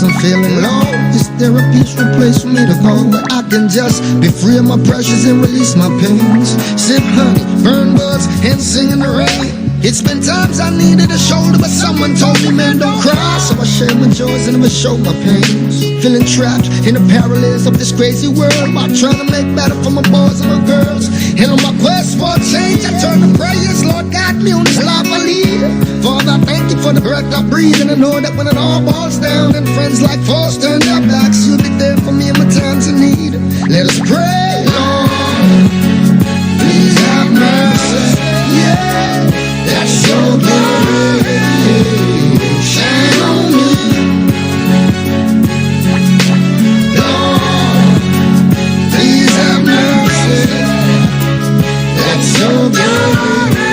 cause I'm feeling low. Is there a peaceful place for me to go where I can just be free of my pressures and release my pains? Sip honey, burn buds, and sing in the rain. It's been times I needed a shoulder, but someone told me, man, don't cry. So I share my joys and never show my pains. Feeling trapped in the parallels of this crazy world, while trying to make better for my boys and my girls. And on my quest for change, I turn to prayers. Lord, guide me on this life I lead. Father, I thank you for the breath I breathe, and I know that when it all boils down, and friends like falls turn their backs, you'll be there for me in my times of need. Let us pray, Lord, please have mercy. Yeah. That's your glory, shine on me, Lord, please have mercy. That's your glory,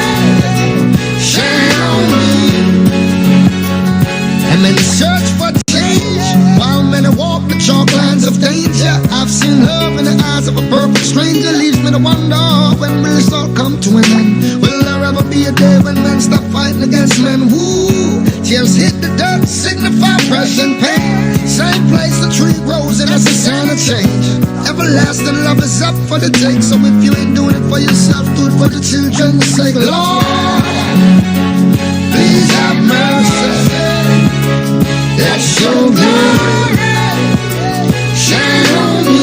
shine on me. I'm in search for change, while many walk the chalk lines of danger. I've seen love in the eyes of a perfect stranger, leaves me to wonder when will this all come to an end. Will there ever be a day when men stop fighting against men? Woo! Tears hit the dirt, signify pressure and pain. Same place the tree grows, and that's a sign of change. Everlasting love is up for the take, so if you ain't doing it for yourself, do it for the children's sake. Lord, please have mercy. That's your glory, shine on me.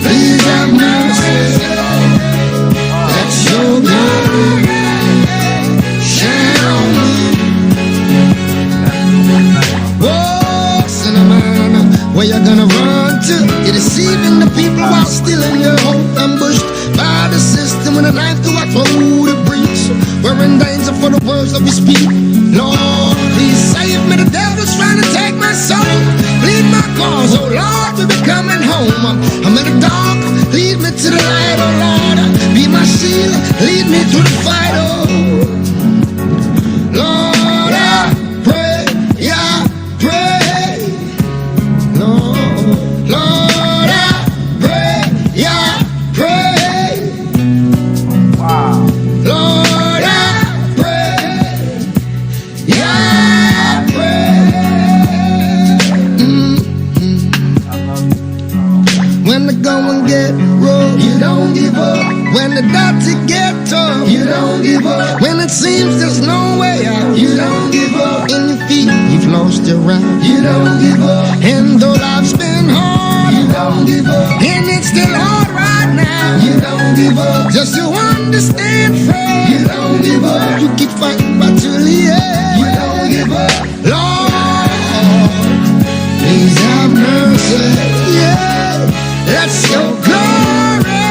Please have mercy. That's your glory, shine on me. Whoa, cinnamon, where you gonna run to? You're deceiving the people while stealing your hope. Ambushed by the system with a knife to walk through the breach. We're in danger for the words that we speak. Lord, please save me. The devil's trying to take my soul. Plead my cause, oh Lord, we be coming home. I'm in the dark, lead me to the light, oh Lord. Be my shield, lead me through the fight, oh Lord, I pray, yeah, pray. Lord, Lord, I pray, yeah, pray. Wow. Lord, I pray, yeah, I pray. When the going get rough, you don't give up. When the doctor get tough, you don't give up. When it seems there's no way out, you don't give up. In your feet, you've lost your route, you don't give up. And though life's been hard, you don't give up. And it's still hard right now, you don't give up. Just to understand, friend, you don't give up. You keep fighting but till the end, you don't give up. Lord, please have mercy, yeah. That's your glory,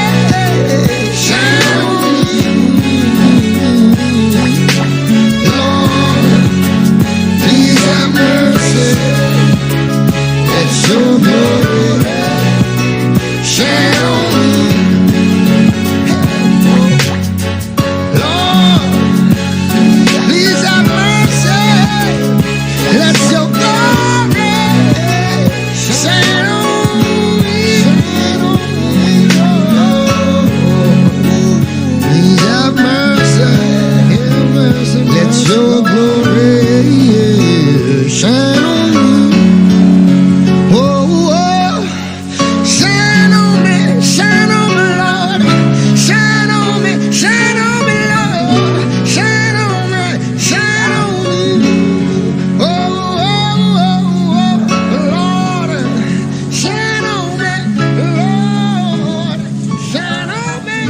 shine on me. Lord, please have mercy. That's your glory, shine on me. Lord, please have mercy. That's your glory, shine on me. Let your glory shine on me. Whoa, whoa. Shine on me, Lord. Shine on me, Lord. Shine on me, shine on me. Oh, oh, oh, oh, Lord. Shine on me, Lord. Shine on me,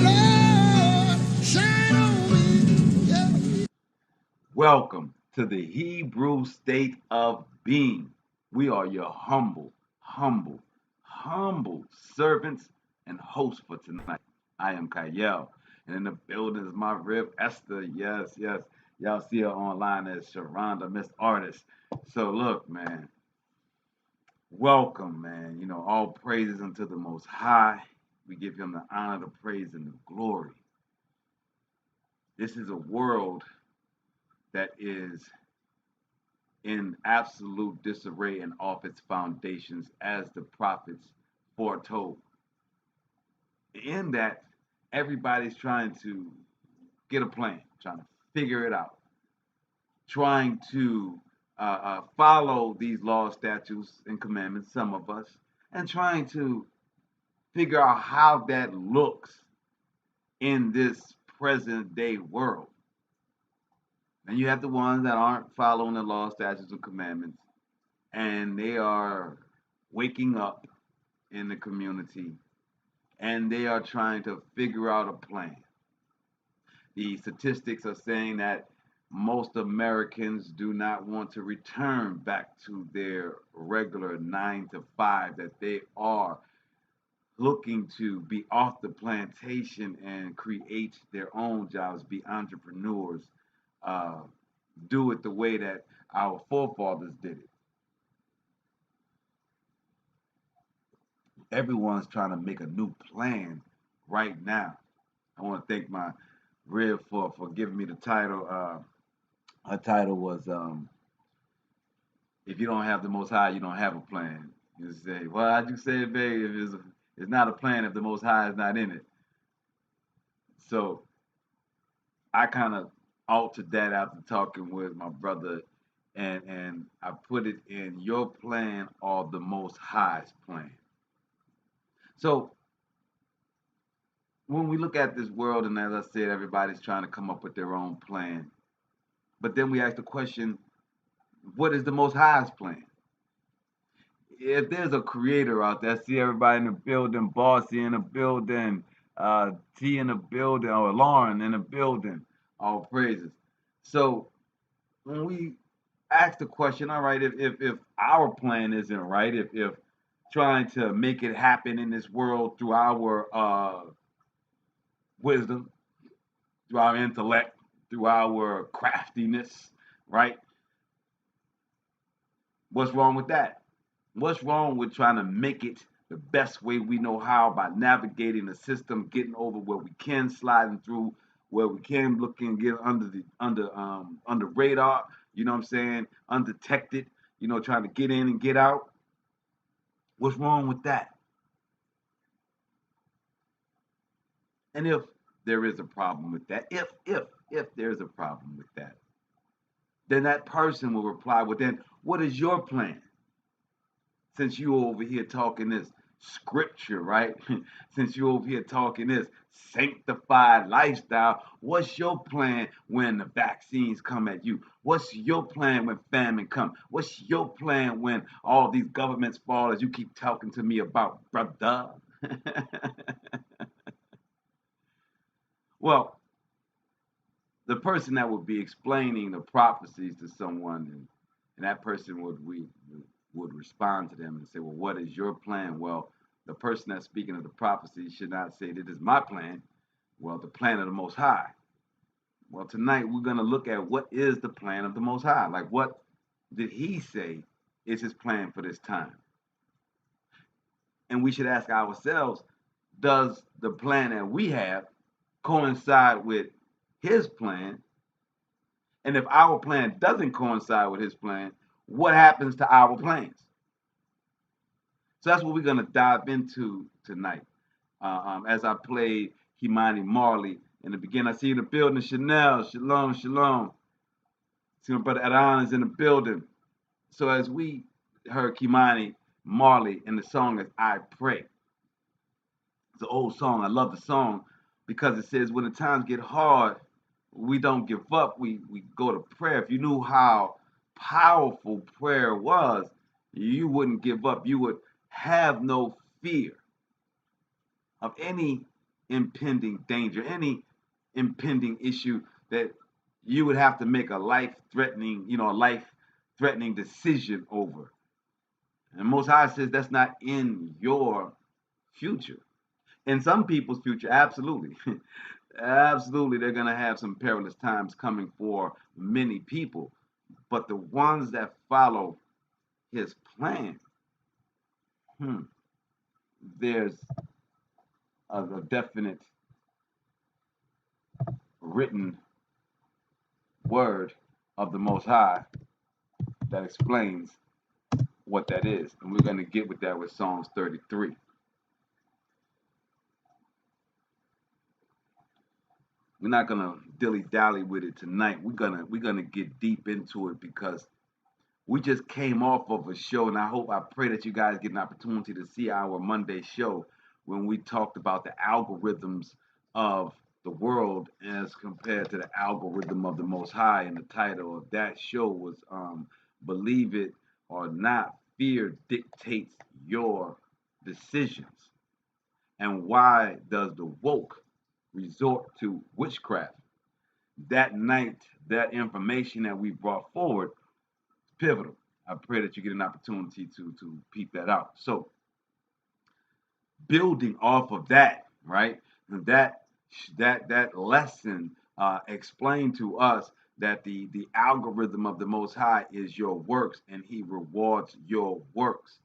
Lord. Shine on me. Yeah. Welcome to the Hebrew state of being. We are your humble servants and hosts for tonight. I am Kayel, and in the building is my rib Esther. Yes, yes. Y'all see her online as Sharonda, Miss Artist. So look, man, welcome, man. You know, all praises unto the Most High. We give him the honor, the praise, and the glory. This is a world that is in absolute disarray and off its foundations as the prophets foretold. In that, everybody's trying to get a plan, trying to figure it out. trying to follow these laws, statutes, and commandments, some of us, and trying to figure out how that looks in this present day world. And you have the ones that aren't following the laws, statutes, and commandments, and they are waking up in the community and they are trying to figure out a plan. The statistics are saying that most Americans do not want to return back to their regular 9 to 5, that they are looking to be off the plantation and create their own jobs, be entrepreneurs, uh, do it the way that our forefathers did it. Everyone's trying to make a new plan right now. I want to thank my Rev for giving me the title. Her title was "If you don't have the Most High, you don't have a plan." You say, "Well, how'd you say it, babe? If it's not a plan if the Most High is not in it." So I kind of altered that after talking with my brother, and I put it in your plan or the Most High's plan. So when we look at this world, and as I said, everybody's trying to come up with their own plan. But then we ask the question, what is the Most High's plan? If there's a creator out there, I see everybody in the building, Bossy in the building, T in the building, or Lauren in the building, all praises. So when we ask the question, all right, if our plan isn't right, if trying to make it happen in this world through our wisdom, through our intellect, through our craftiness, right? What's wrong with that? What's wrong with trying to make it the best way we know how by navigating the system, getting over where we can, sliding through where we can, looking, get under radar, you know what I'm saying, undetected, trying to get in and get out. What's wrong with that? And if there is a problem with that, if there's a problem with that, then that person will reply, well, then what is your plan? Since you over here talking this scripture, right? Since you over here talking this sanctified lifestyle, what's your plan when the vaccines come at you? What's your plan when famine come? What's your plan when all these governments fall, as you keep talking to me about, brother? Well, the person that would be explaining the prophecies to someone, and that person would respond to them and say, well, what is your plan? Well, the person that's speaking of the prophecy should not say, this is my plan. Well, the plan of the Most High. Well, tonight we're going to look at what is the plan of the Most High. Like, what did he say is his plan for this time? And we should ask ourselves, does the plan that we have coincide with his plan? And if our plan doesn't coincide with his plan, what happens to our plans? So that's what we're going to dive into tonight. As I played Himani Marley in the beginning, I see you in the building, Chanel, shalom, shalom. See my brother Adon is in the building. So as we heard Kimani Marley in the song as I Pray, it's an old song. I love the song because it says when the times get hard, we don't give up. We go to prayer. If you knew how powerful prayer was, you wouldn't give up. You would have no fear of any impending danger, any impending issue that you would have to make a life-threatening decision over. And Most High says that's not in your future. In some people's future, absolutely. Absolutely, they're going to have some perilous times coming for many people. But the ones that follow his plan, there's a definite written word of the Most High that explains what that is. And we're going to get with that with Psalms 33. we're not gonna dilly dally with it tonight. We're gonna get deep into it because we just came off of a show, and I pray that you guys get an opportunity to see our Monday show when we talked about the algorithms of the world as compared to the algorithm of the Most High. And the title of that show was "Believe It or Not: Fear Dictates Your Decisions." And why does the woke resort to witchcraft? That night, that information that we brought forward is pivotal. I pray that you get an opportunity to peep that out. So, building off of that, right? That that lesson explained to us that the algorithm of the Most High is your works, and He rewards your works.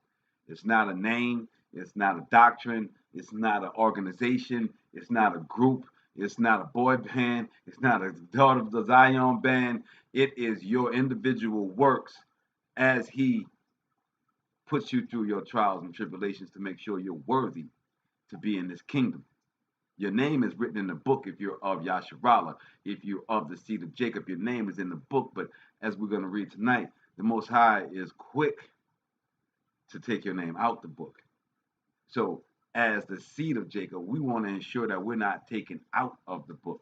It's not a name. It's not a doctrine. It's not an organization. It's not a group. It's not a boy band. It's not a Daughter of the Zion band. It is your individual works as He puts you through your trials and tribulations to make sure you're worthy to be in this kingdom. Your name is written in the book if you're of Yasharala. If you're of the seed of Jacob, your name is in the book. But as we're going to read tonight, the Most High is quick to take your name out the book. So, as the seed of Jacob, we want to ensure that we're not taken out of the book.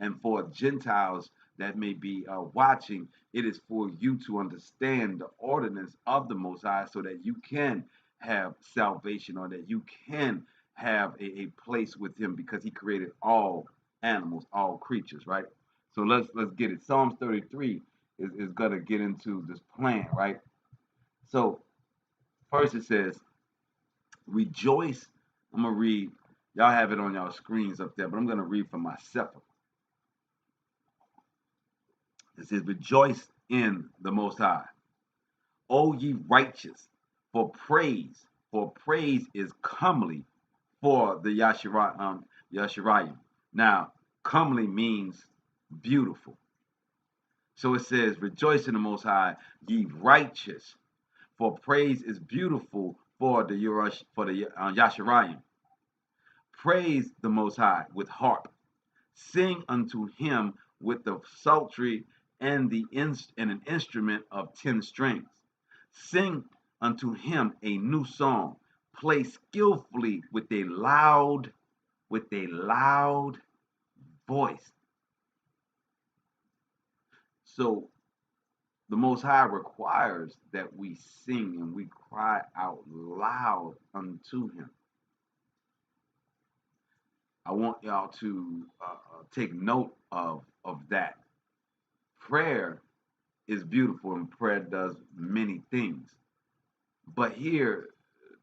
And for Gentiles that may be watching, it is for you to understand the ordinance of the Most High so that you can have salvation or that you can have a place with Him because He created all animals, all creatures, right? So let's get it. Psalms 33 is gonna get into this plan, right? So first it says, rejoice. I'm gonna read. Y'all have it on y'all screens up there, but I'm gonna read for myself. It says, rejoice in the Most High, O ye righteous, for praise is comely for the Yashirayim. Now, comely means beautiful. So it says, rejoice in the Most High, ye righteous, for praise is beautiful for the Yashirayim. Praise the Most High with harp. Sing unto Him with the psaltery and an instrument of 10 strings. Sing unto Him a new song. Play skillfully with a loud voice. So the Most High requires that we sing and we cry out loud unto Him. I want y'all to take note of that. Prayer is beautiful and prayer does many things. But here,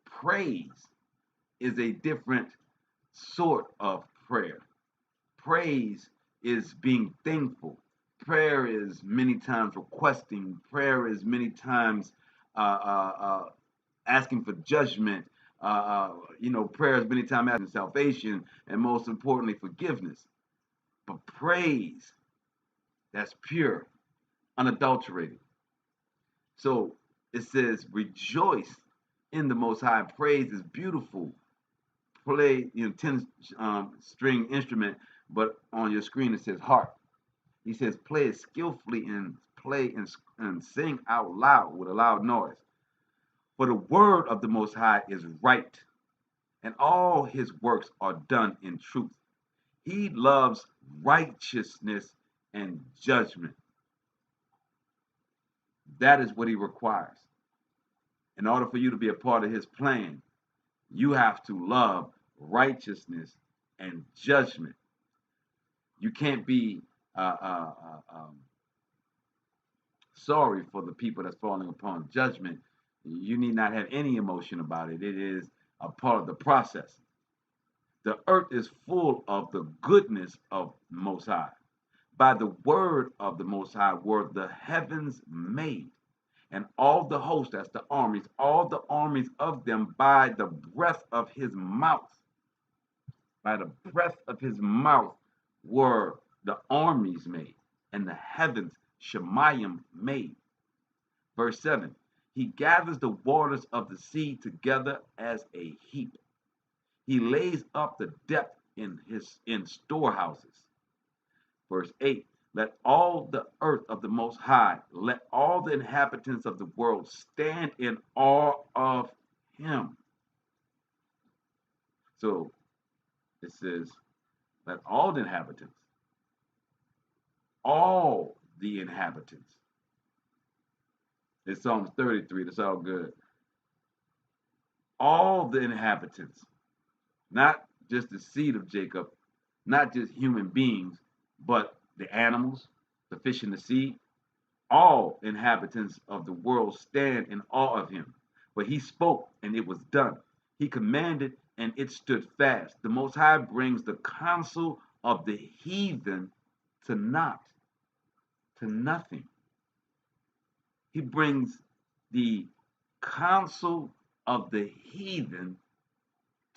praise is a different sort of prayer. Praise is being thankful. Prayer is many times requesting. Prayer is many times asking for judgment. Prayer is many times asking salvation and most importantly, forgiveness. But praise, that's pure, unadulterated. So it says, rejoice in the Most High. Praise is beautiful. Play, 10 string instrument, but on your screen it says harp. He says, play it skillfully and play and sing out loud with a loud noise. For the word of the Most High is right, and all His works are done in truth. He loves righteousness and judgment. That is what He requires. In order for you to be a part of His plan, you have to love righteousness and judgment. You can't be sorry for the people that's falling upon judgment. You need not have any emotion about it. It is a part of the process. The earth is full of the goodness of Most High. By the word of the Most High were the heavens made, and all the hosts, that's the armies, all the armies of them by the breath of His mouth. By the breath of His mouth were the armies made, and the heavens Shemayim made. Verse 7, He gathers the waters of the sea together as a heap. He lays up the depth in storehouses. Verse 8, let all the earth of the Most High, let all the inhabitants of the world stand in awe of him. So it says, let all the inhabitants. It's Psalms 33, that's all good. All the inhabitants, not just the seed of Jacob, not just human beings, but the animals, the fish in the sea, all inhabitants of the world stand in awe of him. For he spoke and it was done. He commanded and it stood fast. The Most High brings the counsel of the heathen to naught, to nothing. He brings the counsel of the heathen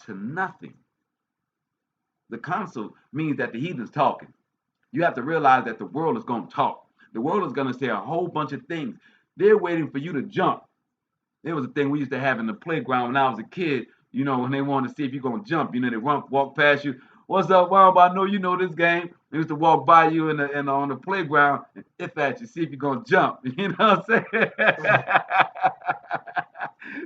to nothing. The counsel means that the heathen's talking. You have to realize that the world is going to talk. The world is going to say a whole bunch of things. They're waiting for you to jump. There was a thing we used to have in the playground when I was a kid. You know, when they wanted to see if you're going to jump, you know, they walk past you. What's up, Wamba? I know you know this game. They used to walk by you on the playground and if at you, see if you're going to jump. You know what I'm saying?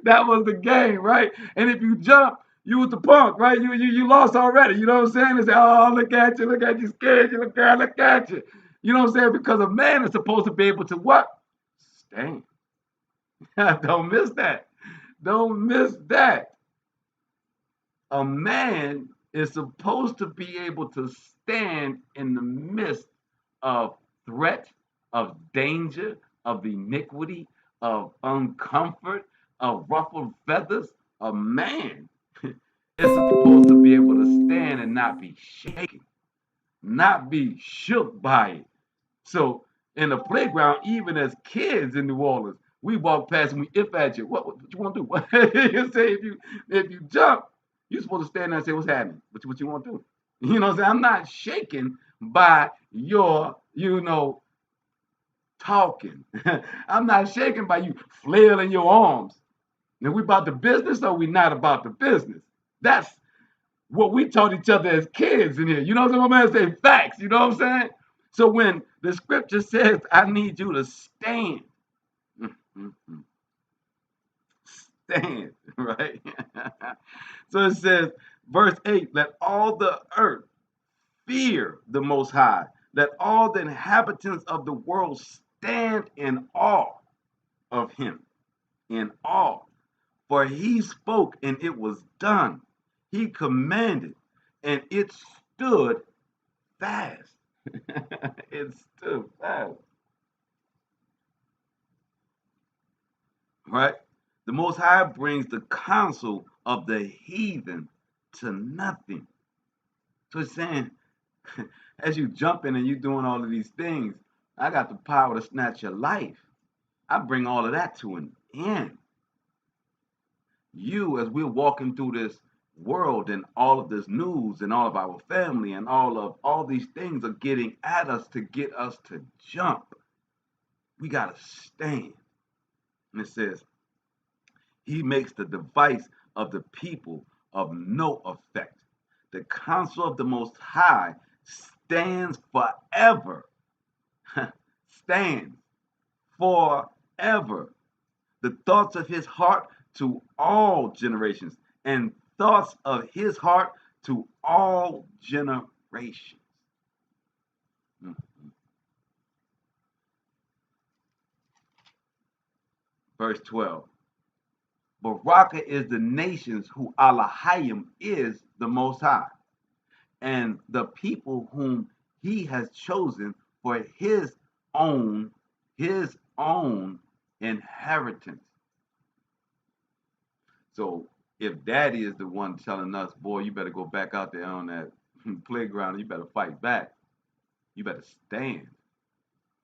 That was the game, right? And if you jump, you was the punk, right? You lost already. You know what I'm saying? They say, oh, look at you, scared you, look at you. You know what I'm saying? Because a man is supposed to be able to what? Stand. Don't miss that. Don't miss that. A man is supposed to be able to stand in the midst of threat, of danger, of iniquity, of uncomfort, of ruffled feathers. A man is supposed to be able to stand and not be shaken, not be shook by it. So in the playground, even as kids in New Orleans, we walk past and we if at you. What you want to do? What you say if you jump, you're supposed to stand there and say, what's happening? What you want to do? You know what I'm saying? I'm not shaken by your, talking. I'm not shaken by you flailing your arms. Now we about the business or we not about the business? That's what we taught each other as kids in here. You know what I'm saying? I'm gonna say facts. You know what I'm saying? So when the scripture says, I need you to stand, stand, right? So it says, verse 8, let all the earth fear the Most High. Let all the inhabitants of the world stand in awe of him, in awe. For he spoke and it was done. He commanded and it stood fast. It stood fast. Right? The Most High brings the counsel of the heathen to nothing. So it's saying, as you jumping and you doing all of these things, I got the power to snatch your life. I bring all of that to an end. You, as we're walking through this world and all of this news and all of our family and all these things are getting at us to get us to jump. We got to stand. And it says, he makes the device of the people of no effect. The counsel of the Most High stands forever. Stands forever. The thoughts of his heart to all generations, and thoughts of his heart to all generations. Verse 12. Baraka is the nations who Elohim is the Most High, and the people whom he has chosen for his own inheritance. So if daddy is the one telling us, boy, you better go back out there on that playground, you better fight back. You better stand.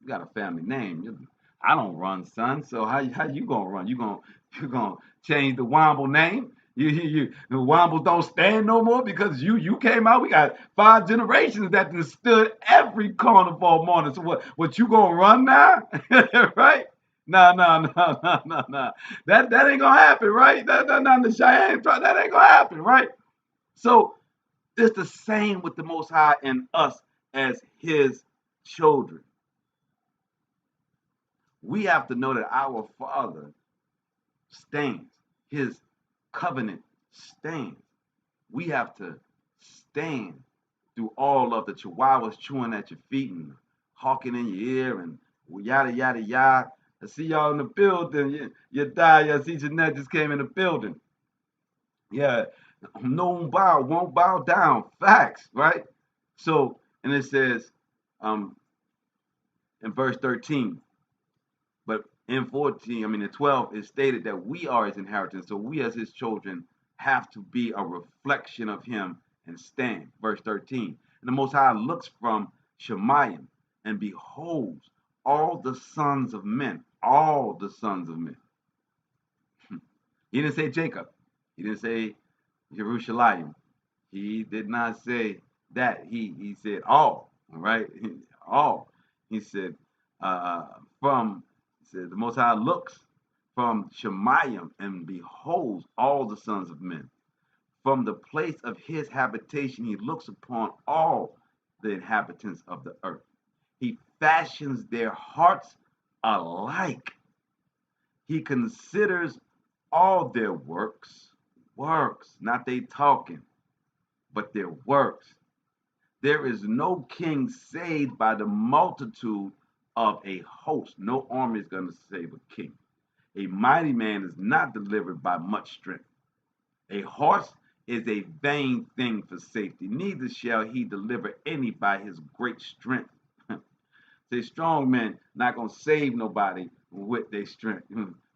You got a family name. I don't run, son. So how you gonna run? You gonna change the Womble name? The Wombles don't stand no more because you came out. We got 5 generations that stood every carnival morning. So what you gonna run now? Right? No. That ain't gonna happen, right? That the Cheyenne tribe, that ain't gonna happen, right? So it's the same with the Most High and us as his children. We have to know that our Father stands. His covenant stands. We have to stand through all of the chihuahuas chewing at your feet and hawking in your ear and yada yada yada. I see y'all in the building. You die. I see Jeanette just came in the building. Yeah, no one bow, won't bow down. Facts, right? So, and it says in verse 13, but in 14, I mean in 12, it stated that we are his inheritance. So we as his children have to be a reflection of him and stand. Verse 13. And the Most High looks from Shemayim and beholds all the sons of men, all the sons of men. He didn't say Jacob. He didn't say Jerusalem. He did not say that. He said all right? All. He said from he said the Most High looks from Shemayim and beholds all the sons of men. From the place of his habitation, he looks upon all the inhabitants of the earth. He fashions their hearts alike. He considers all their works, not they talking, but their works. There is no king saved by the multitude of a host. No army is going to save a king. A mighty man is not delivered by much strength. A horse is a vain thing for safety, neither shall he deliver any by his great strength. Say strong men not gonna save nobody with their strength.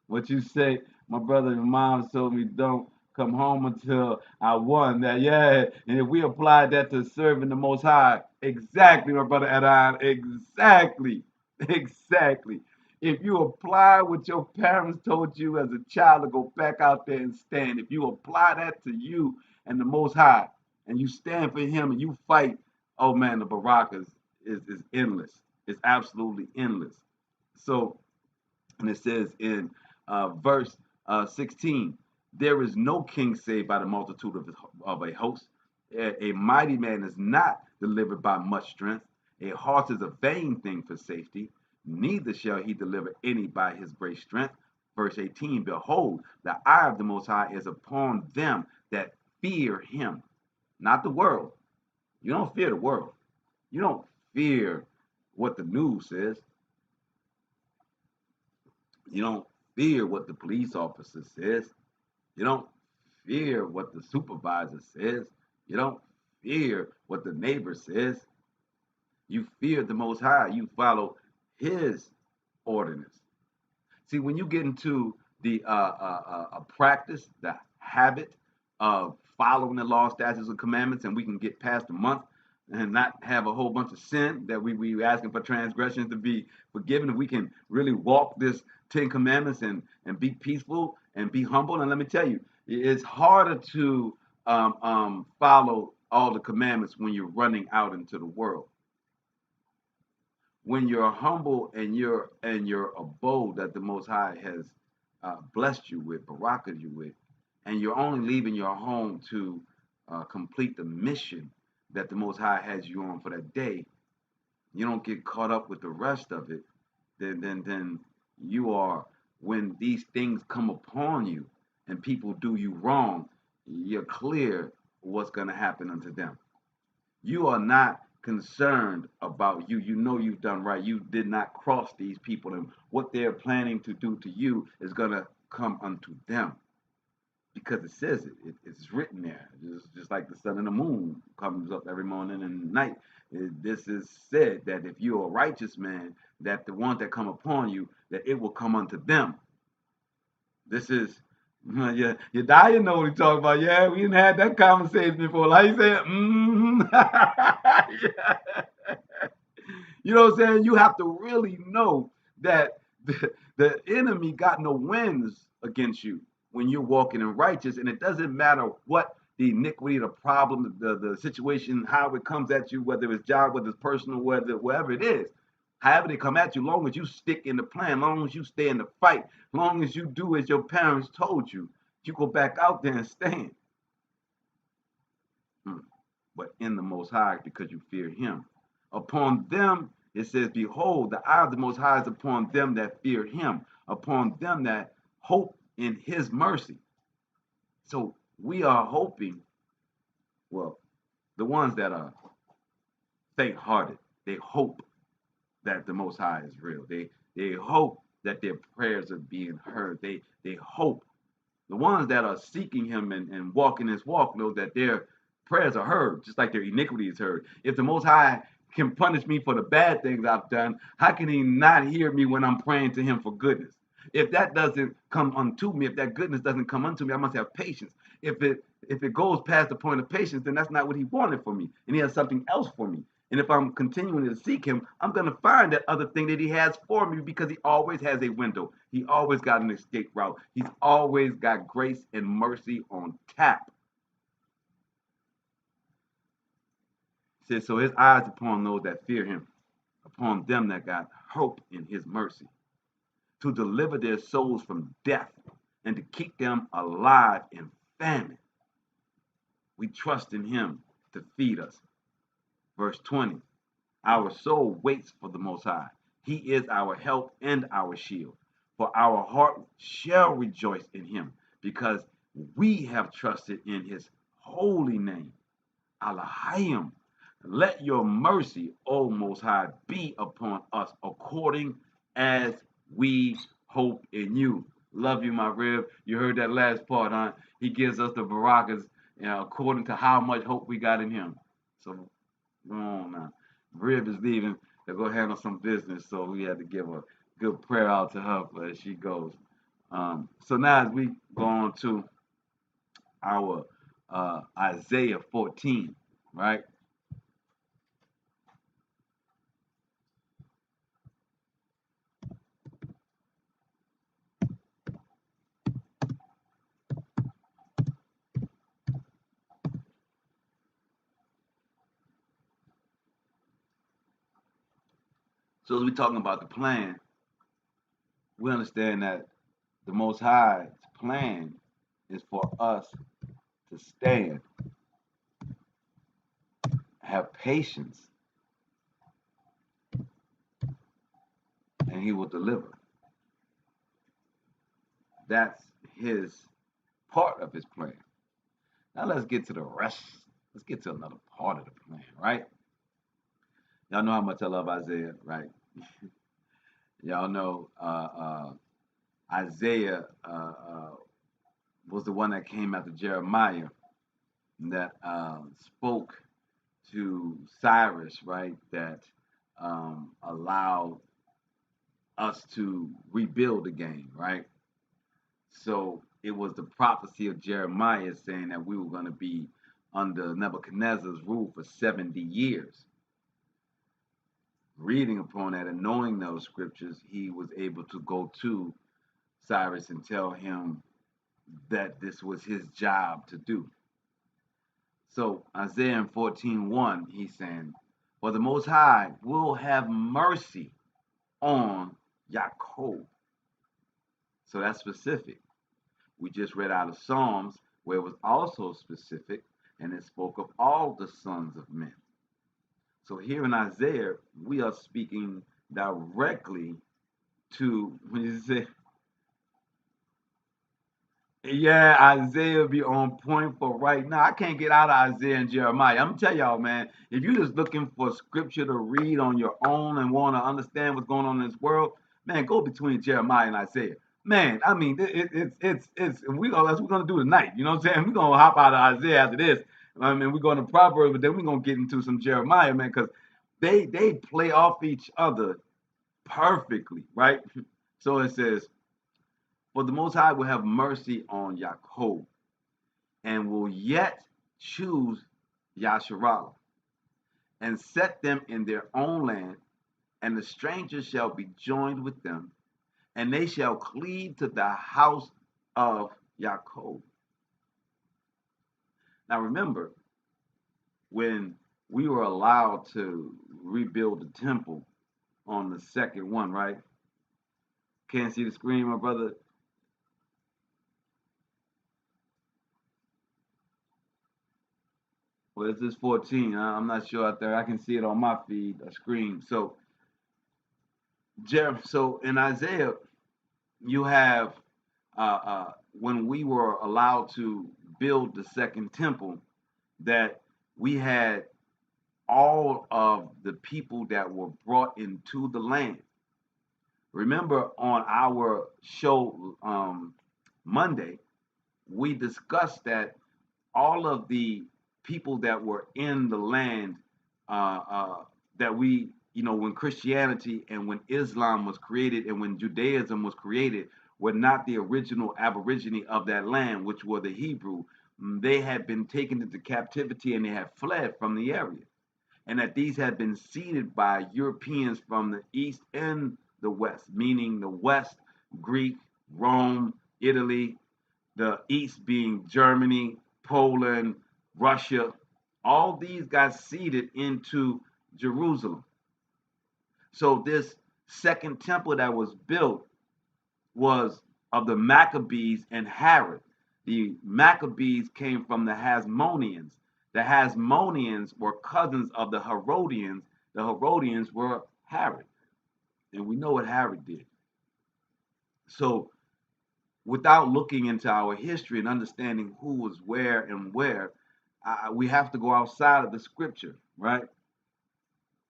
What you say, my brother and mom told me don't come home until I won that. Yeah, and if we apply that to serving the Most High, exactly, my brother Adon, exactly, exactly. If you apply what your parents told you as a child to go back out there and stand, if you apply that to you and the Most High, and you stand for Him and you fight, oh man, the Barak is endless. It's absolutely endless. So, and it says in verse 16, there is no king saved by the multitude of a host. A mighty man is not delivered by much strength. A horse is a vain thing for safety. Neither shall he deliver any by his great strength. Verse 18, behold, the eye of the Most High is upon them that fear him, not the world. You don't fear the world. You don't fear what the news says. You don't fear what the police officer says. You don't fear what the supervisor says. You don't fear what the neighbor says. You fear the Most High. You follow his ordinance. See, when you get into the practice, the habit of following the law, statutes, and commandments, and we can get past a month and not have a whole bunch of sin that we asking for transgressions to be forgiven. If we can really walk this 10 commandments and be peaceful and be humble. And let me tell you, it's harder to follow all the commandments when you're running out into the world. When you're humble and you're in your abode that the Most High has blessed you with, barakahed you with, and you're only leaving your home to complete the mission that the Most High has you on for that day, you don't get caught up with the rest of it. Then you are, when these things come upon you and people do you wrong, you're clear what's going to happen unto them. You are not concerned about you. You know you've done right. You did not cross these people, and what they're planning to do to you is going to come unto them. Because it says it's written there. Just like the sun and the moon comes up every morning and night. This is said that if you're a righteous man, that the ones that come upon you, that it will come unto them. This is, yeah, your dad, you know what he's talking about. Yeah, we didn't have that conversation before. Like you said, yeah. You know what I'm saying? You have to really know that the enemy got no wins against you when you're walking in righteous, and it doesn't matter what the iniquity, the problem, the situation, how it comes at you, whether it's job, whether it's personal, wherever it is. However they come at you, long as you stick in the plan, long as you stay in the fight, long as you do as your parents told you, you go back out there and stand. But in the Most High, because you fear him. Upon them It says, behold, the eye of the Most High is upon them that fear him, upon them that hope in his mercy. So we are hoping, well, the ones that are faint-hearted, they hope that the Most High is real. They hope that their prayers are being heard. They hope. The ones that are seeking him and walking his walk know that their prayers are heard, just like their iniquity is heard. If the Most High can punish me for the bad things I've done, how can he not hear me when I'm praying to him for goodness? If that doesn't come unto me, if that goodness doesn't come unto me, I must have patience. If it goes past the point of patience, then that's not what he wanted for me, and he has something else for me. And if I'm continuing to seek him, I'm going to find that other thing that he has for me because he always has a window. He always got an escape route. He's always got grace and mercy on tap. It says, so his eyes upon those that fear him, upon them that got hope in his mercy, to deliver their souls from death and to keep them alive in famine. We trust in him to feed us. Verse 20, our soul waits for the Most High. He is our help and our shield. For our heart shall rejoice in him, because we have trusted in his holy name. Alahayim, let your mercy, O Most High, be upon us according as we hope in you. Love you, my rib. You heard that last part, huh? He gives us the barakas, according to how much hope we got in him. So, go on now. Rib is leaving to go handle some business, so we had to give a good prayer out to her as she goes. So now as we go on to our Isaiah 14, right? So as we're talking about the plan, we understand that the Most High's plan is for us to stand, have patience, and he will deliver. That's his part of his plan. Now let's get to the rest. Let's get to another part of the plan, right? Y'all know how much I love Isaiah, right? Y'all know Isaiah was the one that came after Jeremiah that spoke to Cyrus, right? That allowed us to rebuild again, right? So it was the prophecy of Jeremiah saying that we were going to be under Nebuchadnezzar's rule for 70 years. Reading upon that and knowing those scriptures, he was able to go to Cyrus and tell him that this was his job to do. So Isaiah in 14:1, he's saying, for the Most High will have mercy on Yaakov. So that's specific. We just read out of Psalms where it was also specific and it spoke of all the sons of men. So here in Isaiah, we are speaking directly to, when you say, yeah, Isaiah be on point for right now. I can't get out of Isaiah and Jeremiah. I'm gonna tell y'all, man, if you're just looking for scripture to read on your own and want to understand what's going on in this world, man, go between Jeremiah and Isaiah. Man, I mean, it's that's what we're gonna do tonight. You know what I'm saying? We're gonna hop out of Isaiah after this. I mean, we're going to Proverbs, but then we're gonna get into some Jeremiah, man, because they play off each other perfectly, right? So it says, for the Most High will have mercy on Yaakov and will yet choose Yasharallah and set them in their own land, and the strangers shall be joined with them, and they shall cleave to the house of Yaakov. Now remember, when we were allowed to rebuild the temple on the second one, right? Can't see the screen, my brother. Well, this is 14. I'm not sure out there. I can see it on my feed, a screen. So So in Isaiah, you have when we were allowed to build the second temple, that we had all of the people that were brought into the land. Remember on our show Monday, we discussed that all of the people that were in the land that we, when Christianity and when Islam was created and when Judaism was created, were not the original aborigine of that land, which were the Hebrew. They had been taken into captivity and they had fled from the area, and that these had been seeded by Europeans from the east and the west, meaning the west, Greek, Rome, Italy, the east being Germany, Poland, Russia. All these got seeded into Jerusalem. So this second temple that was built was of the Maccabees and Herod. The Maccabees came from the Hasmoneans. The Hasmoneans were cousins of the Herodians. The Herodians were Herod. And we know what Herod did. So without looking into our history and understanding who was where and where, we have to go outside of the scripture, right?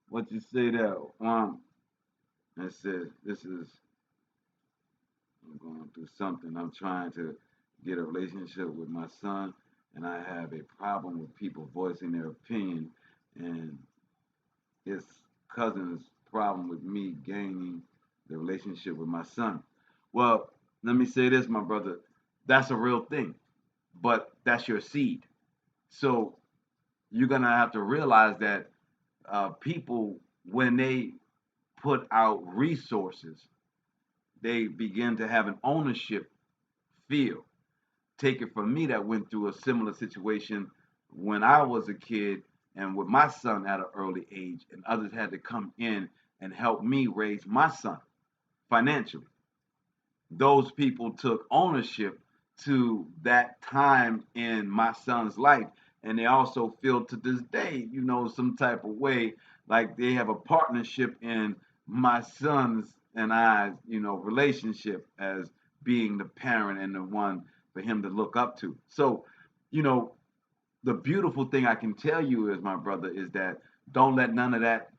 What you say there? It says, this is, I'm going through something. I'm trying to get a relationship with my son, and I have a problem with people voicing their opinion, and his cousin's problem with me gaining the relationship with my son. Well, let me say this, my brother. That's a real thing, but that's your seed. So you're gonna have to realize that people, when they put out resources, they begin to have an ownership feel. Take it from me that went through a similar situation when I was a kid and with my son at an early age, and others had to come in and help me raise my son financially. Those people took ownership to that time in my son's life, and they also feel to this day, some type of way, like they have a partnership in my son's and I's, relationship as being the parent and the one for him to look up to. So, you know the beautiful thing I can tell you is, my brother, is that don't let none of that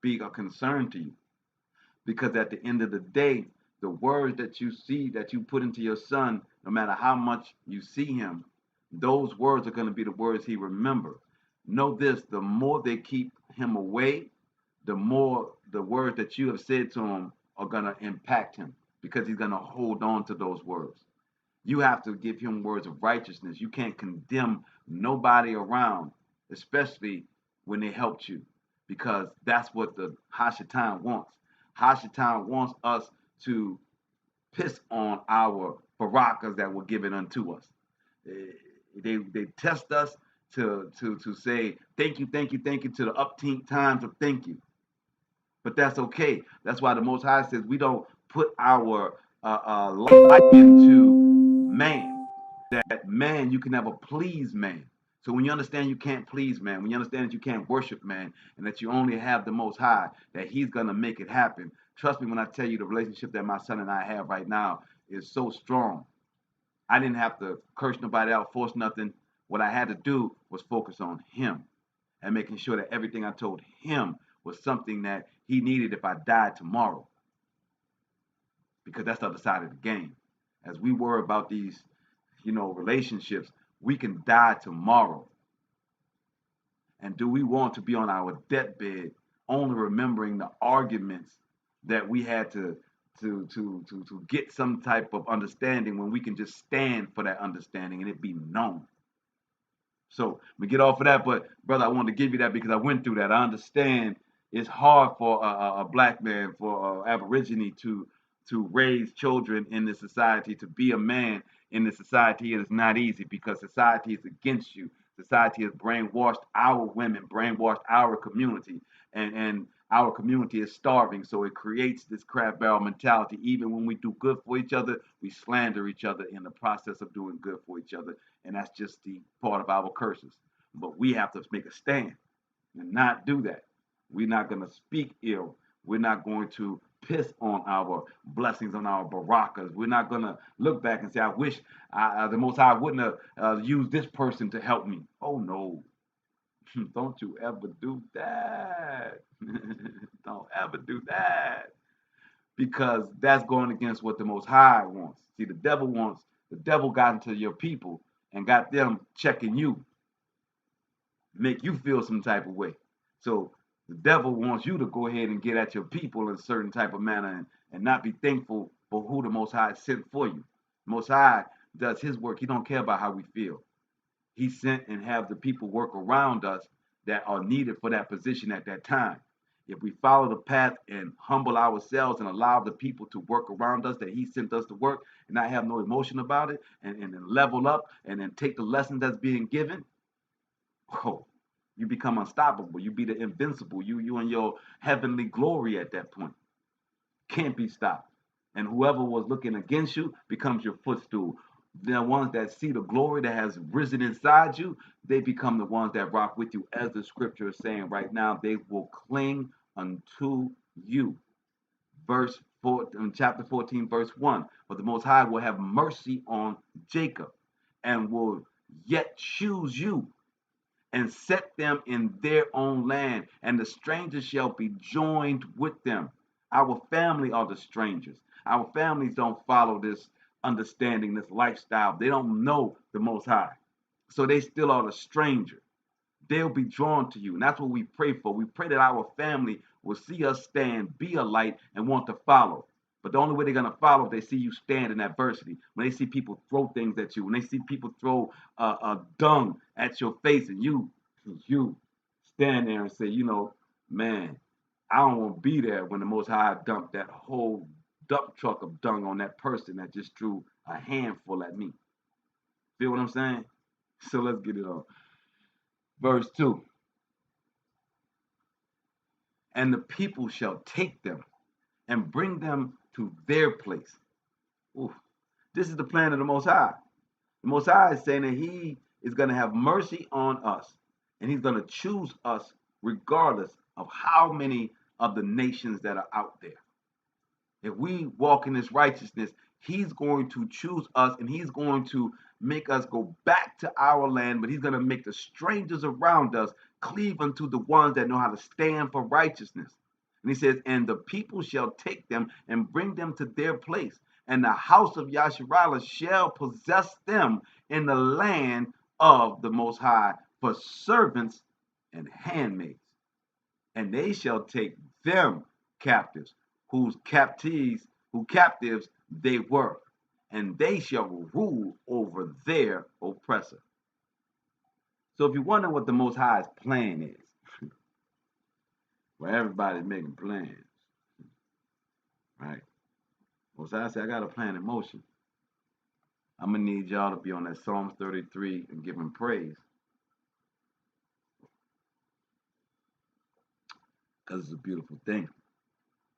be a concern to you, because at the end of the day, the words that you see that you put into your son, no matter how much you see him, those words are going to be the words he remembers. Know this: the more they keep him away, the more the words that you have said to him are going to impact him, because he's going to hold on to those words. You have to give him words of righteousness. You can't condemn nobody around, especially when they helped you, because that's what the Hashatan wants. Hashatan wants us to piss on our barakas that were given unto us. They test us to say thank you, thank you, thank you, to the upteenth times of thank you. But that's okay. That's why the Most High says we don't put our life into man. That man, you can never please man. So when you understand you can't please man, when you understand that you can't worship man, and that you only have the Most High, that He's gonna make it happen. Trust me when I tell you, the relationship that my son and I have right now is so strong. I didn't have to curse nobody out, force nothing. What I had to do was focus on him and making sure that everything I told him was something that he needed if I died tomorrow, because that's the other side of the game. As we worry about these, relationships, we can die tomorrow. And do we want to be on our deathbed only remembering the arguments that we had to get some type of understanding, when we can just stand for that understanding and it be known? So we get off of that, but brother, I wanted to give you that because I went through that. I understand it's hard for a black man, for Aborigine to raise children in this society, to be a man in this society. It is not easy because society is against you. Society has brainwashed our women, brainwashed our community, and our community is starving. So it creates this crab barrel mentality. Even when we do good for each other, we slander each other in the process of doing good for each other. And that's just the part of our curses. But we have to make a stand and not do that. We're not going to speak ill. We're not going to piss on our blessings, on our barakas. We're not going to look back and say, I wish the Most High wouldn't have used this person to help me. Oh, no. Don't you ever do that. Don't ever do that. Because that's going against what the Most High wants. See, the devil got into your people and got them checking you, make you feel some type of way. So the devil wants you to go ahead and get at your people in a certain type of manner and not be thankful for who the Most High sent for you. The Most High does his work. He don't care about how we feel. He sent and have the people work around us that are needed for that position at that time. If we follow the path and humble ourselves and allow the people to work around us that he sent us to work and not have no emotion about it and then level up and then take the lesson that's being given, oh, you become unstoppable. You be the invincible. You in your heavenly glory at that point. Can't be stopped. And whoever was looking against you becomes your footstool. The ones that see the glory that has risen inside you, they become the ones that rock with you. As the scripture is saying right now, they will cling unto you. Verse 4, in chapter 14, verse 1. But the Most High will have mercy on Jacob and will yet choose you and set them in their own land, and the strangers shall be joined with them. Our family are the strangers. Our families don't follow this understanding, this lifestyle. They don't know the Most High. So they still are the stranger. They'll be drawn to you. And that's what we pray for. We pray that our family will see us stand, be a light, and want to follow. But the only way they're going to follow if they see you stand in adversity. When they see people throw things at you, when they see people throw dung at your face, and you stand there and say, man, I don't want to be there when the Most High dumped that whole dump truck of dung on that person that just threw a handful at me. Feel what I'm saying? So let's get it on. Verse 2. And the people shall take them and bring them to their place. Ooh, this is the plan of the Most High. The Most High is saying that he is going to have mercy on us. And he's going to choose us regardless of how many of the nations that are out there. If we walk in this righteousness, he's going to choose us and he's going to make us go back to our land, but he's going to make the strangers around us cleave unto the ones that know how to stand for righteousness. And he says, and the people shall take them and bring them to their place, and the house of Yasharallah shall possess them in the land of the Most High for servants and handmaids. And they shall take them captives, who captives they were, and they shall rule over their oppressor. So if you wonder what the Most High's plan is, well, everybody's making plans, right? Most High said, I got a plan in motion. I'm going to need y'all to be on that Psalms 33 and give him praise. Because it's a beautiful thing.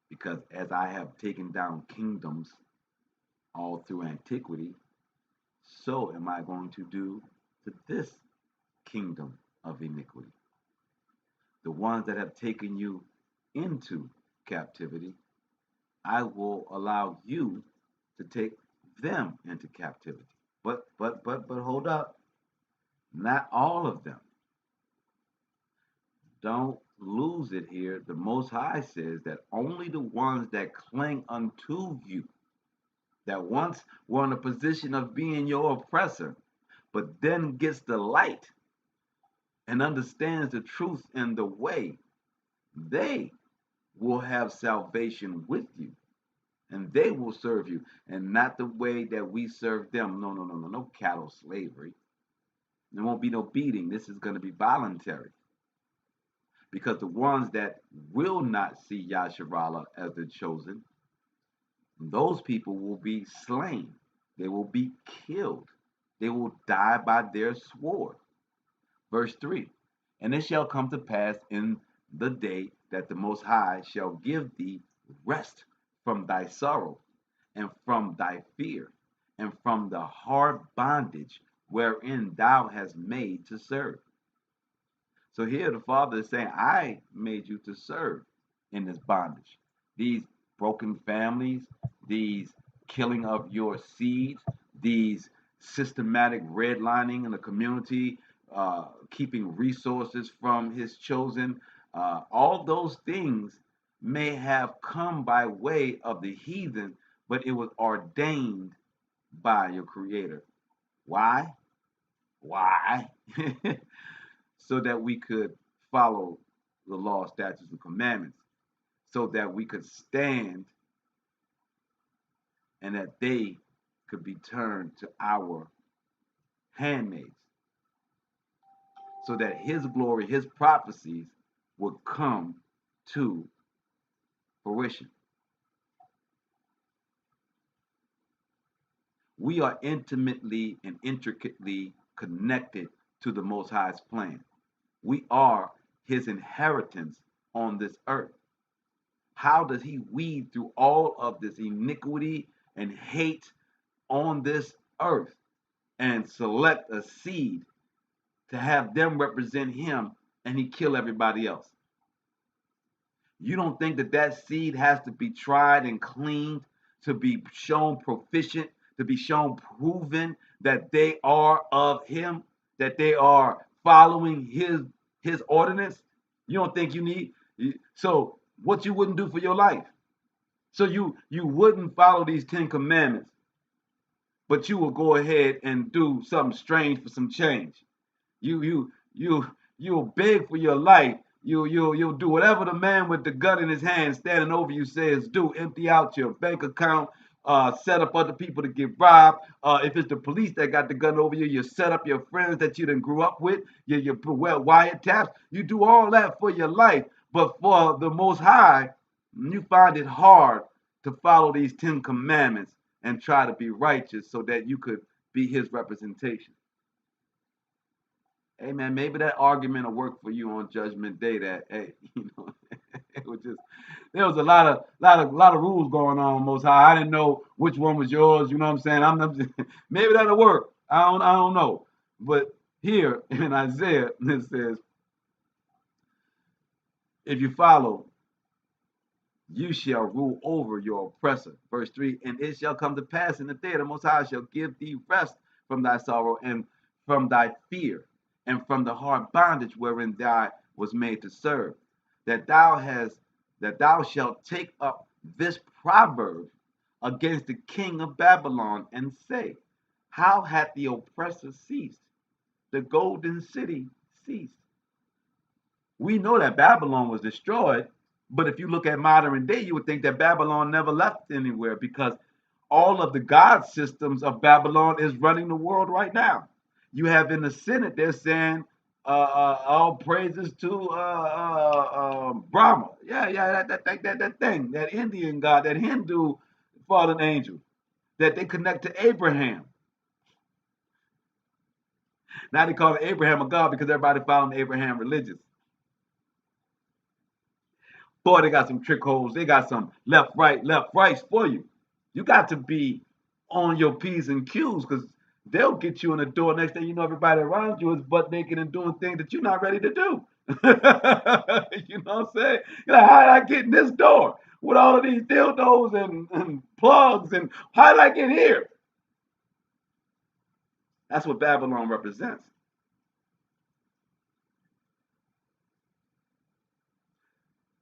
Because as I have taken down kingdoms all through antiquity, so am I going to do to this kingdom of iniquity. The ones that have taken you into captivity, I will allow you to take them into captivity. But hold up. Not all of them. Don't lose it here. The Most High says that only the ones that cling unto you, that once were in a position of being your oppressor, but then gets the light and understands the truth and the way, they will have salvation with you. And they will serve you, and not the way that we serve them. No cattle slavery. There won't be no beating. This is going to be voluntary. Because the ones that will not see Yasharallah as the chosen, those people will be slain. They will be killed. They will die by their sword. Verse 3. And it shall come to pass in the day that the Most High shall give thee rest from thy sorrow, and from thy fear, and from the hard bondage wherein thou hast made to serve. So here the Father is saying, I made you to serve in this bondage. These broken families, these killing of your seeds, these systematic redlining in the community, keeping resources from his chosen, all those things may have come by way of the heathen, but it was ordained by your creator. Why? Why? So that we could follow the law, statutes, and commandments, so that we could stand and that they could be turned to our handmaids, so that his glory, his prophecies would come to fruition. We are intimately and intricately connected to the Most High's plan. We are his inheritance on this earth. How does he weed through all of this iniquity and hate on this earth and select a seed to have them represent him, and he kill everybody else? You don't think that that seed has to be tried and cleaned to be shown proficient, to be shown proven that they are of him, that they are following his ordinance? You don't think you need, so what you wouldn't do for your life? So you wouldn't follow these 10 commandments, but you will go ahead and do something strange for some change. You'll beg for your life. You'll do whatever the man with the gun in his hand standing over you says do. Empty out your bank account. Set up other people to get robbed. If it's the police that got the gun over you, you set up your friends that you done grew up with. You wear wiretaps. You do all that for your life. But for the Most High, you find it hard to follow these 10 commandments and try to be righteous so that you could be his representation. Hey man, maybe that argument will work for you on Judgment Day. That hey, it was just there was a lot of rules going on. Most High, I didn't know which one was yours. You know what I'm saying? I'm just, maybe that'll work. I don't know. But here in Isaiah, it says, if you follow, you shall rule over your oppressor. Verse 3, and it shall come to pass in the day the Most High shall give thee rest from thy sorrow and from thy fear and from the hard bondage wherein thou was made to serve, that thou shalt take up this proverb against the king of Babylon and say, how hath the oppressor ceased? The golden city ceased. We know that Babylon was destroyed, but if you look at modern day, you would think that Babylon never left anywhere, because all of the god systems of Babylon is running the world right now. You have in the Senate, they're saying all praises to Brahma. Yeah, that thing, that Indian god, that Hindu fallen angel, that they connect to Abraham. Now they call Abraham a god because everybody following the Abraham religions. Boy, they got some trick holes. They got some left, rights for you. You got to be on your P's and Q's, because they'll get you in the door. Next thing you know, everybody around you is butt naked and doing things that you're not ready to do. You know what I'm saying? You're like, how did I get in this door with all of these dildos and plugs? And how did I get here? That's what Babylon represents.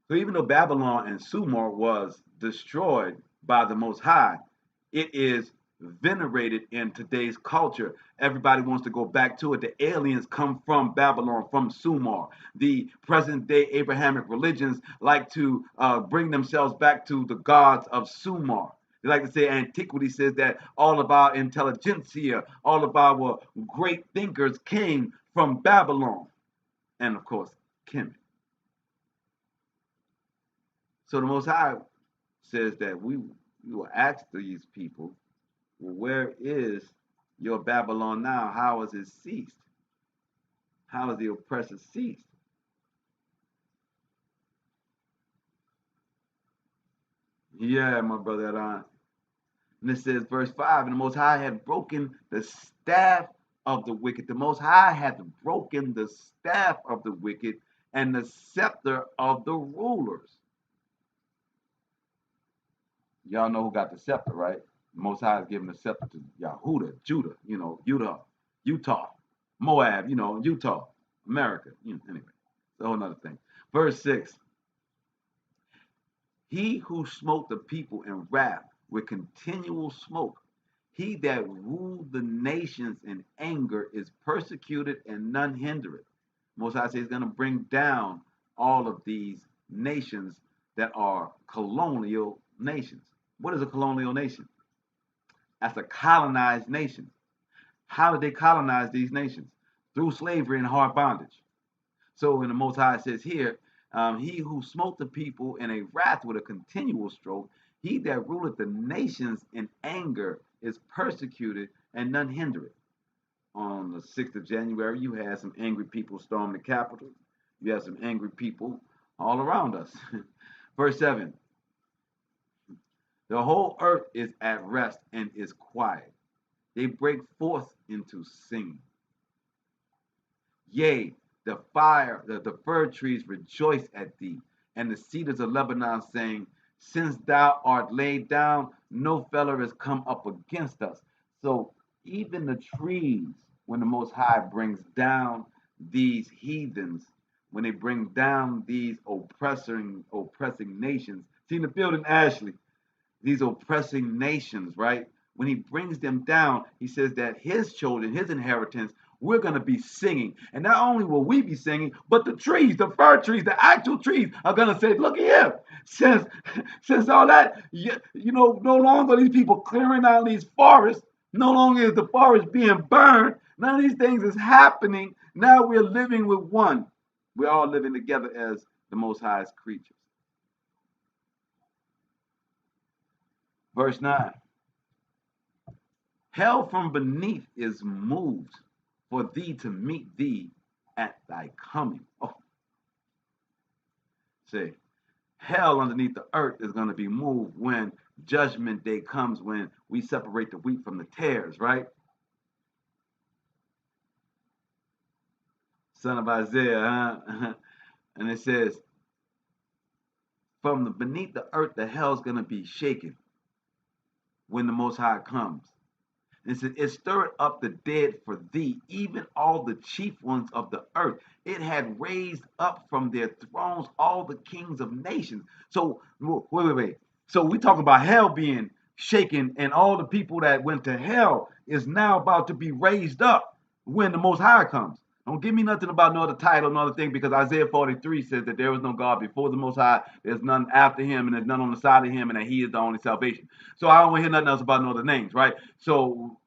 So even though Babylon and Sumer was destroyed by the Most High, it is venerated in today's culture. Everybody wants to go back to it. The aliens come from Babylon, from Sumer. The present day Abrahamic religions like to bring themselves back to the gods of Sumer. They like to say antiquity says that all of our intelligentsia, all of our great thinkers came from Babylon. And of course, Kemet. So the Most High says that we will ask these people, well, where is your Babylon now? How has it ceased? How has the oppressor ceased? Yeah, my brother Adon. And it says, verse 5, and the Most High had broken the staff of the wicked. The Most High had broken the staff of the wicked and the scepter of the rulers. Y'all know who got the scepter, right? The Most High is giving the scepter to Yahuda, Judah, Utah, Moab, Utah, America. Anyway, it's a whole nother thing. Verse 6. He who smote the people in wrath with continual smoke, he that ruled the nations in anger is persecuted and none hinder it. Most High says he's going to bring down all of these nations that are colonial nations. What is a colonial nation? That's a colonized nation. How did they colonize these nations? Through slavery and hard bondage. So when the Most High says here, he who smote the people in a wrath with a continual stroke, he that ruleth the nations in anger is persecuted and none hinder it. On the 6th of January, you had some angry people storm the Capitol. You have some angry people all around us. Verse 7. The whole earth is at rest and is quiet. They break forth into singing. Yea, the fir trees rejoice at thee, and the cedars of Lebanon saying, since thou art laid down, no feller has come up against us. So even the trees, when the Most High brings down these heathens, when they bring down these oppressing nations, see in the building, Ashley, these oppressing nations, right? When he brings them down, he says that his children, his inheritance, we're going to be singing. And not only will we be singing, but the trees, the fir trees, the actual trees are going to say, look here, since all that, no longer are these people clearing out these forests, no longer is the forest being burned, none of these things is happening. Now we're living with one. We're all living together as the Most High's creatures. Verse 9. Hell from beneath is moved for thee to meet thee at thy coming. Oh, say, hell underneath the earth is going to be moved when judgment day comes, when we separate the wheat from the tares, right? Son of Isaiah, huh? And it says, from the beneath the earth, the hell's going to be shaken when the Most High comes. It said, it stirred up the dead for thee, even all the chief ones of the earth. It had raised up from their thrones all the kings of nations. So, wait. So we talk about hell being shaken, and all the people that went to hell is now about to be raised up when the Most High comes. Don't give me nothing about no other title, no other thing, because Isaiah 43 says that there is no God before the Most High, there's none after him, and there's none on the side of him, and that he is the only salvation. So I don't want to hear nothing else about no other names, right? So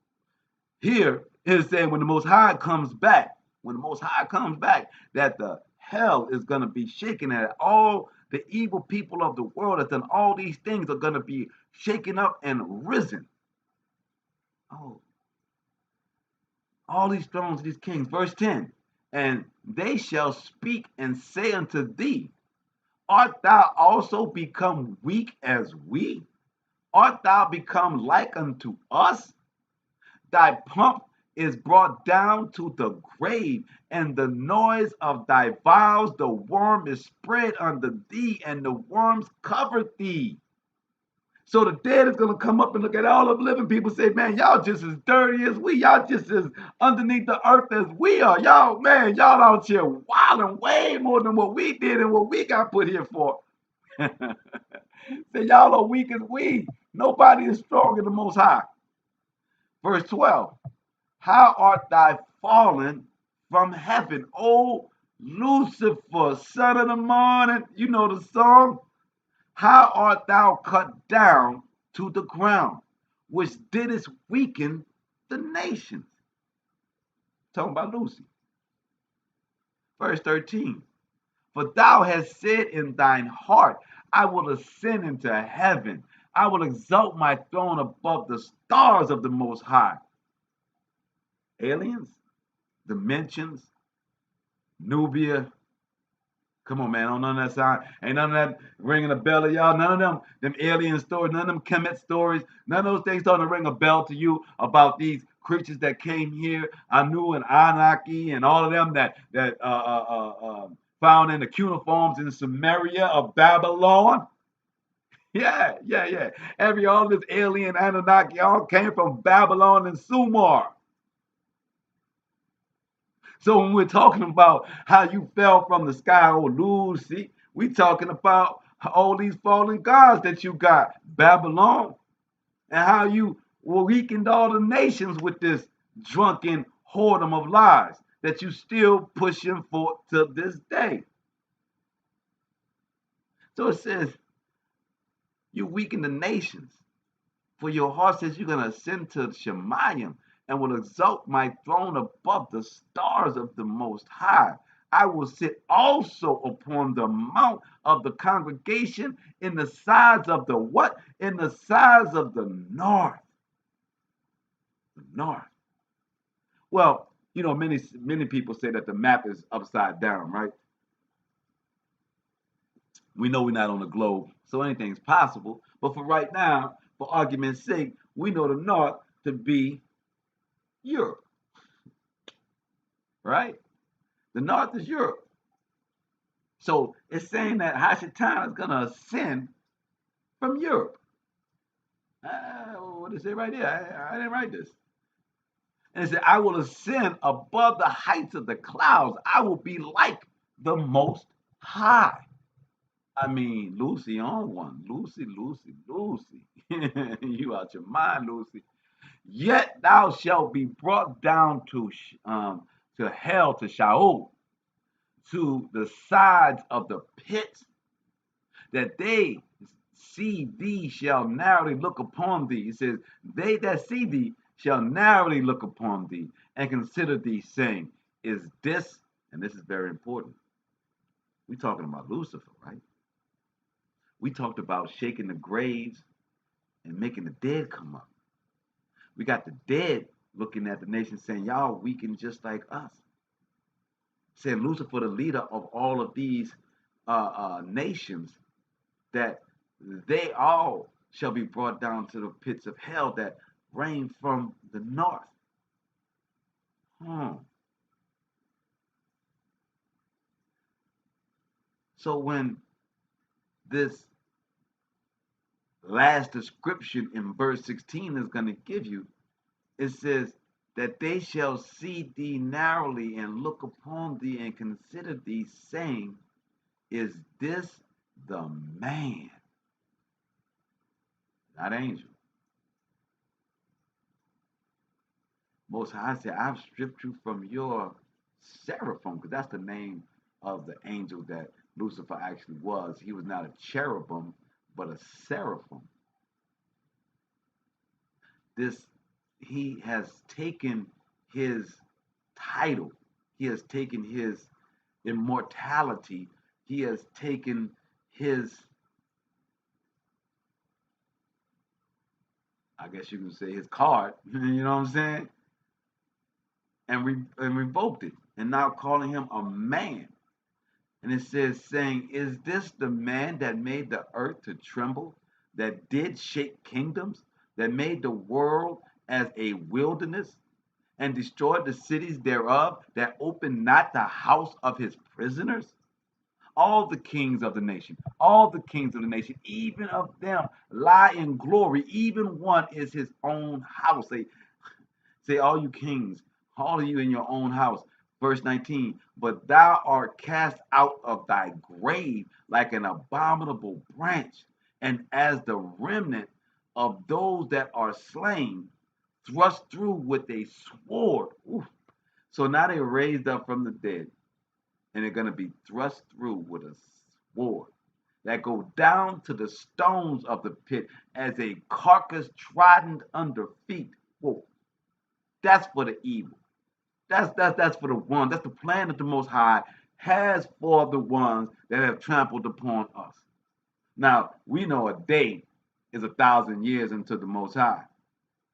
here is saying when the Most High comes back, that the hell is going to be shaken, and all the evil people of the world that's done all these things are going to be shaken up and risen. Oh, all these thrones, these kings. Verse 10, and they shall speak and say unto thee, art thou also become weak as we? Art thou become like unto us? Thy pomp is brought down to the grave, and the noise of thy vows, the worm is spread under thee, and the worms cover thee. So the dead is going to come up and look at all the living people and say, man, y'all just as dirty as we. Y'all just as underneath the earth as we are. Y'all out here wilding way more than what we did and what we got put here for. Say, y'all are weak as we. Nobody is stronger than the Most High. Verse 12. How art thou fallen from heaven, O Lucifer, son of the morning? You know the song. How art thou cut down to the ground, which didst weaken the nations? Talking about Lucy. Verse 13. For thou hast said in thine heart, I will ascend into heaven. I will exalt my throne above the stars of the Most High. Aliens, dimensions, Nubia. Come on, man. Don't none of that sound. Ain't none of that ringing a bell to y'all. None of them alien stories, none of them Kemet stories, none of those things starting to ring a bell to you about these creatures that came here, Anu and Anaki and all of them that found in the cuneiforms in Samaria of Babylon. Yeah. All this alien Anunnaki all came from Babylon and Sumar. So when we're talking about how you fell from the sky, oh Lucy, we talking about all these fallen gods that you got, Babylon, and how you weakened all the nations with this drunken whoredom of lies that you still pushing for to this day. So it says you weaken the nations. For your heart says you're going to ascend to Shemayim and will exalt my throne above the stars of the Most High. I will sit also upon the mount of the congregation in the sides of the what? In the sides of the north. The north. Well, many people say that the map is upside down, right? We know we're not on the globe, so anything's possible. But for right now, for argument's sake, we know the north to be Europe, right? The north is Europe. So it's saying that Hashatan is going to ascend from Europe. What does it say right here? I didn't write this. And it said, I will ascend above the heights of the clouds. I will be like the Most High. I mean, Lucy on one. Lucy. You out your mind, Lucy. Yet thou shalt be brought down to hell, to Sheol, to the sides of the pit, that they see thee shall narrowly look upon thee. It says, they that see thee shall narrowly look upon thee and consider thee, saying, is this, and this is very important, we talking about Lucifer, right? We talked about shaking the graves and making the dead come up. We got the dead looking at the nation saying, y'all weakened just like us. Saying Lucifer, the leader of all of these nations, that they all shall be brought down to the pits of hell that reign from the north. So when this last description in verse 16 is going to give you, it says that they shall see thee narrowly and look upon thee and consider thee, saying, is this the man? Not angel. Most High said, I've stripped you from your seraphim, because that's the name of the angel that Lucifer actually was. He was not a cherubim, but a seraphim. He has taken his title, he has taken his immortality, he has taken his, I guess you can say, his card, you know what I'm saying? And revoked it, and now calling him a man. And it says, saying, is this the man that made the earth to tremble, that did shake kingdoms, that made the world as a wilderness, and destroyed the cities thereof, that opened not the house of his prisoners? All the kings of the nation, even of them lie in glory, even one is his own house. Say, all you kings, all of you in your own house. Verse 19, but thou art cast out of thy grave like an abominable branch, and as the remnant of those that are slain, thrust through with a sword. Oof. So now they raised up from the dead, and they're going to be thrust through with a sword that go down to the stones of the pit as a carcass trodden under feet. Whoa. That's for the evil. That's for the one. That's the plan that the Most High has for the ones that have trampled upon us. Now we know a day is 1,000 years into the Most High.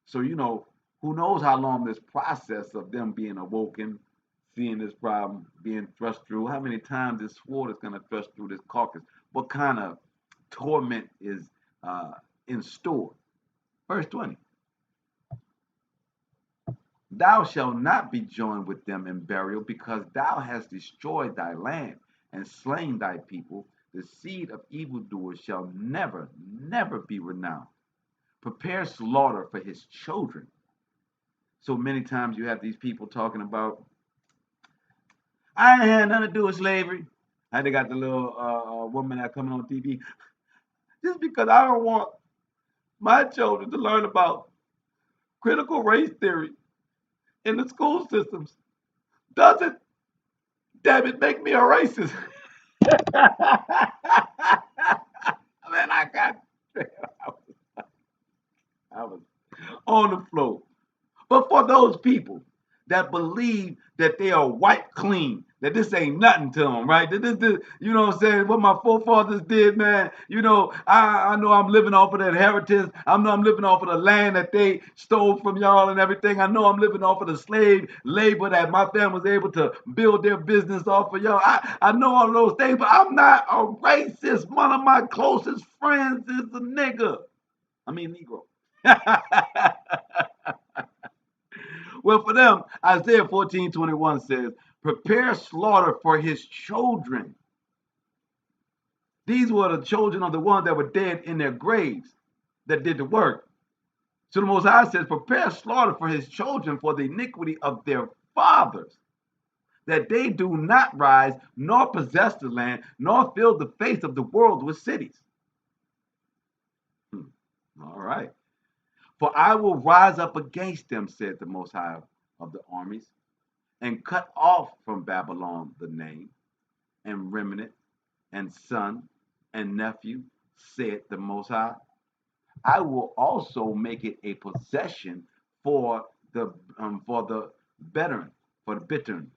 So who knows how long this process of them being awoken, seeing this problem being thrust through, how many times this sword is going to thrust through this carcass? What kind of torment is in store? Verse 20. Thou shalt not be joined with them in burial, because thou hast destroyed thy land and slain thy people. The seed of evildoers shall never, never be renowned. Prepare slaughter for his children. So many times you have these people talking about, I ain't had nothing to do with slavery. And they got the little woman that coming on TV. Just because I don't want my children to learn about critical race theory in the school systems doesn't, damn it, make me a racist. Man, I was on the floor. But for those people that believe that they are white clean, that this ain't nothing to them, right? This, you know what I'm saying? What my forefathers did, man. You know, I know I'm living off of that heritage. I know I'm living off of the land that they stole from y'all and everything. I know I'm living off of the slave labor that my family was able to build their business off of y'all. I know all those things, but I'm not a racist. One of my closest friends is a nigga. I mean, Negro. Well, for them, Isaiah 14:21 says, prepare slaughter for his children. These were the children of the ones that were dead in their graves that did the work. So the Most High says, prepare slaughter for his children for the iniquity of their fathers, that they do not rise, nor possess the land, nor fill the face of the world with cities. All right. For I will rise up against them, said the Most High of the armies, and cut off from Babylon the name, and remnant, and son, and nephew, said the Most High. I will also make it a possession for the veteran, for the bittern,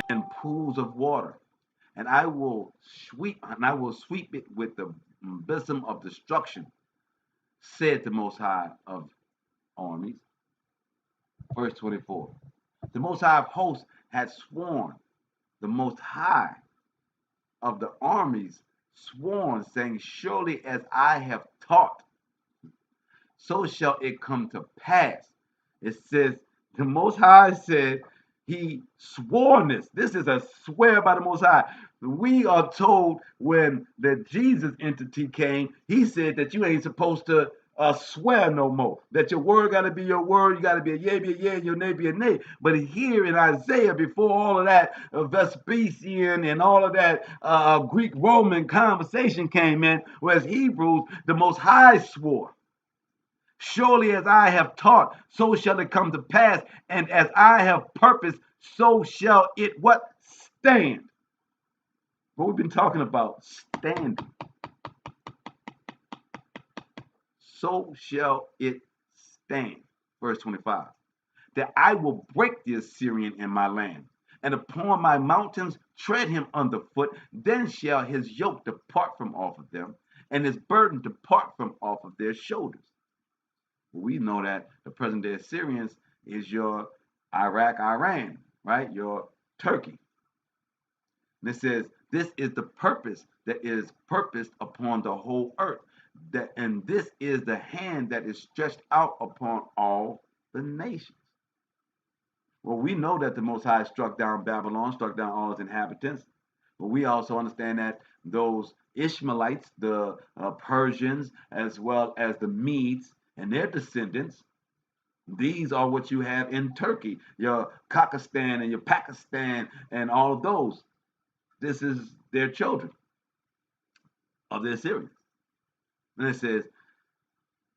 and pools of water, and I will sweep it with the bosom of destruction, said the Most High of armies. Verse 24. The Most High of hosts had sworn, the Most High of the armies sworn, saying, surely as I have taught, so shall it come to pass. It says, the Most High said, he swore this. This is a swear by the Most High. We are told when the Jesus entity came, he said that you ain't supposed to swear no more. That your word got to be your word. You got to be a yea, be a yea, and your nay, be a nay. But here in Isaiah, before all of that Vespasian and all of that Greek Roman conversation came in, whereas Hebrews, the Most High swore. Surely as I have taught, so shall it come to pass, and as I have purposed, so shall it what? Stand. What we've been talking about, standing. So shall it stand. Verse 25. That I will break the Assyrian in my land, and upon my mountains tread him underfoot. Then shall his yoke depart from off of them, and his burden depart from off of their shoulders. We know that the present day Assyrians is your Iraq, Iran, right? Your Turkey. And it says, this is the purpose that is purposed upon the whole earth. And this is the hand that is stretched out upon all the nations. Well, we know that the Most High struck down Babylon, struck down all its inhabitants. But we also understand that those Ishmaelites, the Persians, as well as the Medes, and their descendants, these are what you have in Turkey, your Kakistan and your Pakistan and all of those. This is their children of the Assyrians. And it says,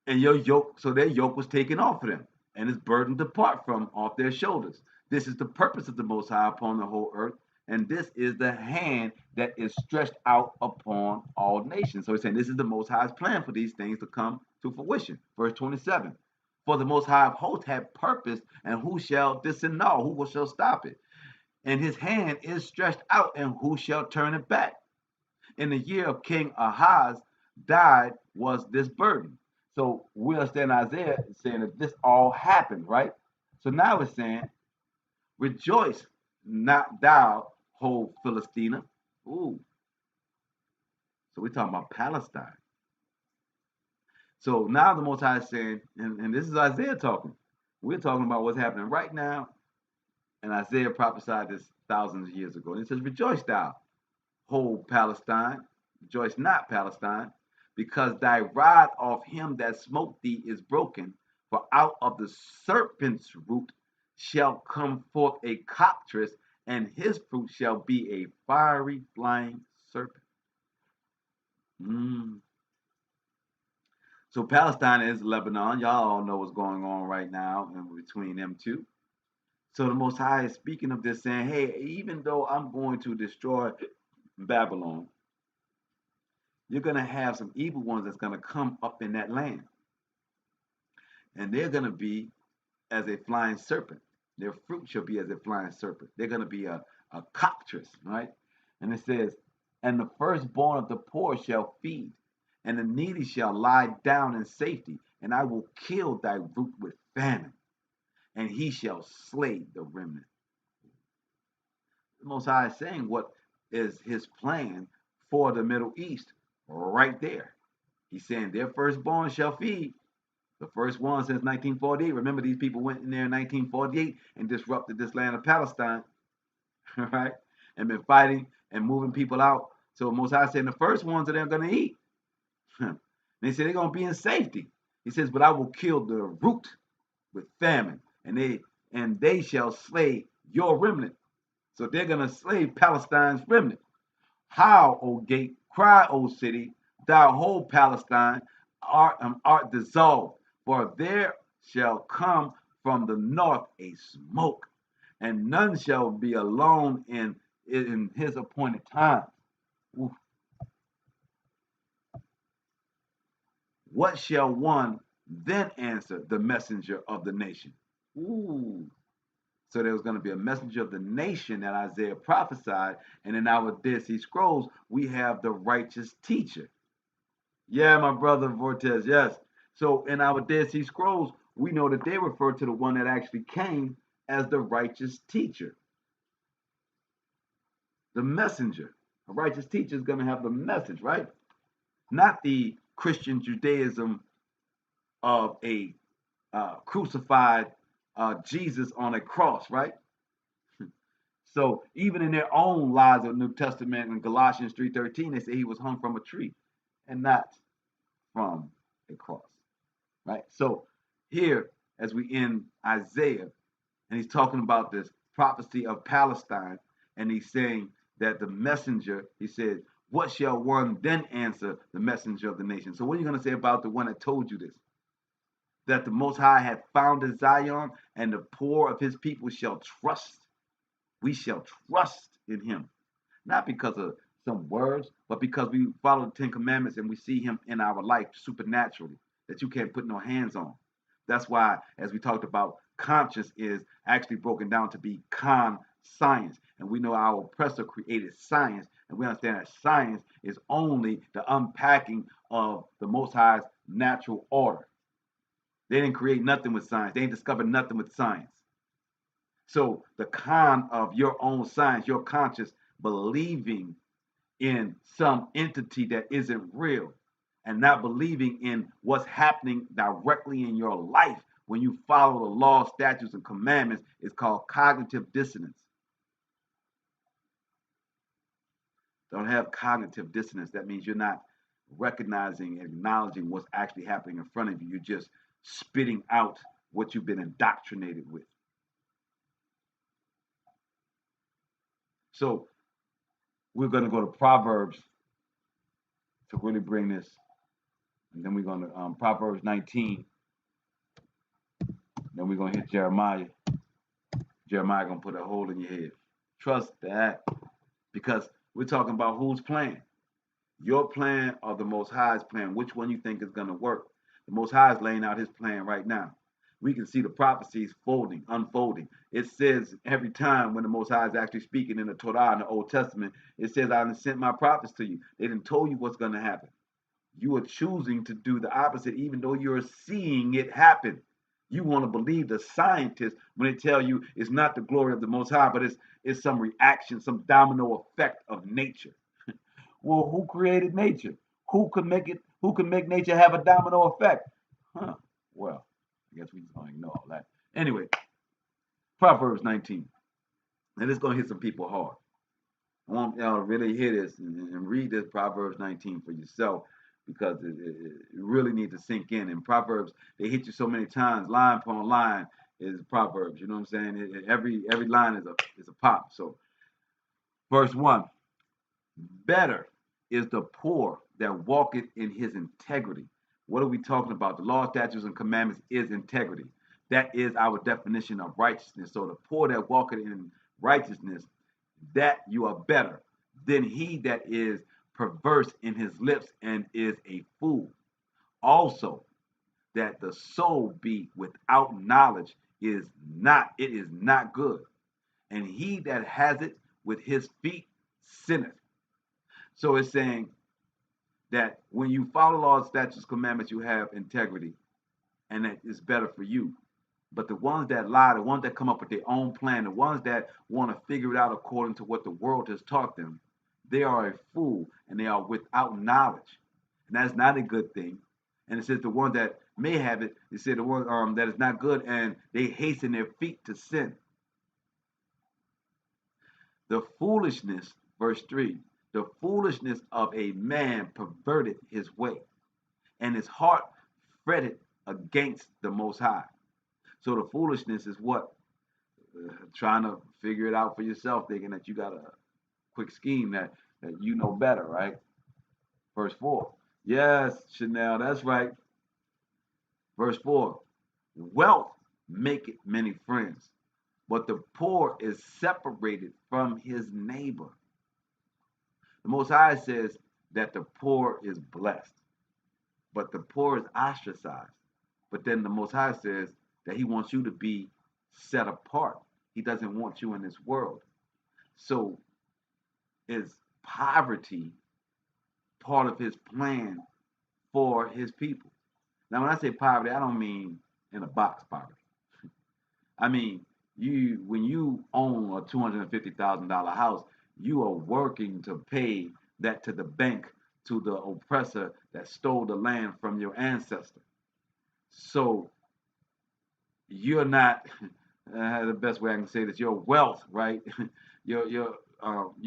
and your yoke, so their yoke was taken off of them, and his burden depart from off their shoulders. This is the purpose of the Most High upon the whole earth, and this is the hand that is stretched out upon all nations. So he's saying this is the Most High's plan for these things to come to fruition. Verse 27. For the Most High of hosts had purpose, and who shall disannul? Who shall stop it? And his hand is stretched out, and who shall turn it back? In the year of King Ahaz died was this burden. So we understand Isaiah saying that this all happened, right? So now it's saying, rejoice not thou, whole Philistina. Ooh. So we're talking about Palestine. So now the Most High is saying, and this is Isaiah talking. We're talking about what's happening right now. And Isaiah prophesied this thousands of years ago. And it says, rejoice thou, Hold Palestine, rejoice not Palestine, because thy rod of him that smote thee is broken. For out of the serpent's root shall come forth a cockatrice, and his fruit shall be a fiery flying serpent. Mm. So Palestine is Lebanon. Y'all all know what's going on right now in between them two. So the Most High is speaking of this, saying, hey, even though I'm going to destroy Babylon, you're going to have some evil ones that's going to come up in that land. And they're going to be as a flying serpent. Their fruit shall be as a flying serpent. They're going to be a cockatrice, right? And it says, and the firstborn of the poor shall feed, and the needy shall lie down in safety, and I will kill thy root with famine, and he shall slay the remnant. The Most High is saying what is his plan for the Middle East right there. He's saying their firstborn shall feed. The first one since 1948. Remember, these people went in there in 1948 and disrupted this land of Palestine, right? And been fighting and moving people out. So Most High said the first ones that they're going to eat. They said they're going to be in safety. He says, but I will kill the root with famine, and they shall slay your remnant. So they're going to slay Palestine's remnant. How, O gate, cry, O city, thou whole Palestine art dissolved, for there shall come from the north a smoke, and none shall be alone in his appointed time. Oof. What shall one then answer the messenger of the nation? Ooh. So there was going to be a messenger of the nation that Isaiah prophesied. And in our Dead Sea Scrolls, we have the righteous teacher. Yeah, my brother Vortes, yes. So in our Dead Sea Scrolls, we know that they refer to the one that actually came as the righteous teacher, the messenger. A righteous teacher is going to have the message, right? Not the Christian Judaism of a crucified Jesus on a cross, right? So even in their own lies of New Testament in Galatians 3:13, they say he was hung from a tree and not from a cross, right? So here, as we end Isaiah, and he's talking about this prophecy of Palestine, and he's saying that the messenger, he said, what shall one then answer the messenger of the nation? So what are you going to say about the one that told you this? That the Most High had founded Zion, and the poor of his people shall trust. We shall trust in him, not because of some words, but because we follow the Ten Commandments and we see him in our life supernaturally that you can't put no hands on. That's why, as we talked about, conscience is actually broken down to be science. And we know our oppressor created science, and we understand that science is only the unpacking of the Most High's natural order. They didn't create nothing with science. They ain't discovered nothing with science. So the con of your own science, your conscience believing in some entity that isn't real and not believing in what's happening directly in your life when you follow the law, statutes, and commandments is called cognitive dissonance. Don't have cognitive dissonance. That means you're not recognizing and acknowledging what's actually happening in front of you. You're just spitting out what you've been indoctrinated with. So we're going to go to Proverbs to really bring this. And then we're going to Proverbs 19. Then we're going to hit Jeremiah. Jeremiah going to put a hole in your head. Trust that. Because we're talking about whose plan. Your plan or the Most High's plan. Which one you think is going to work. The Most High is laying out his plan right now. We can see the prophecies unfolding. It says every time when the Most High is actually speaking in the Torah in the Old Testament, it says, I done sent my prophets to you. They didn't told you what's going to happen. You are choosing to do the opposite, even though you're seeing it happen. You want to believe the scientists when they tell you it's not the glory of the Most High, but it's some reaction, some domino effect of nature. Well, who created nature? Who could make it? Who can make nature have a domino effect? Huh. Well, I guess we just don't ignore all that. Anyway, Proverbs 19. And it's going to hit some people hard. I want y'all to really hear this and read this Proverbs 19 for yourself because it really needs to sink in. And Proverbs, they hit you so many times, line upon line is Proverbs. You know what I'm saying? Every line is a pop. So verse 1, better is the poor that walketh in his integrity. What are we talking about? The law, statutes, and commandments is integrity. That is our definition of righteousness. So the poor that walketh in righteousness, that you are better than he that is perverse in his lips and is a fool. Also, that the soul be without knowledge is not good. And he that has it with his feet sinneth. So it's saying that when you follow laws, statutes, commandments, you have integrity, and that is better for you. But the ones that lie, the ones that come up with their own plan, the ones that want to figure it out according to what the world has taught them, they are a fool and they are without knowledge. And that's not a good thing. And it says the one that may have it, it said the one that is not good and they hasten their feet to sin. The foolishness, verse 3, the foolishness of a man perverted his way, and his heart fretted against the Most High. So the foolishness is what? Trying to figure it out for yourself, thinking that you got a quick scheme that you know better, right? Verse 4. Yes, Chanel, that's right. Verse 4. Wealth maketh many friends, but the poor is separated from his neighbor. The Most High says that the poor is blessed, but the poor is ostracized. But then the Most High says that he wants you to be set apart. He doesn't want you in this world. So is poverty part of his plan for his people? Now, when I say poverty, I don't mean in a box poverty. I mean, when you own a $250,000 house, you are working to pay that to the bank, to the oppressor that stole the land from your ancestor. So you're not the best way I can say this. Your wealth, right? You're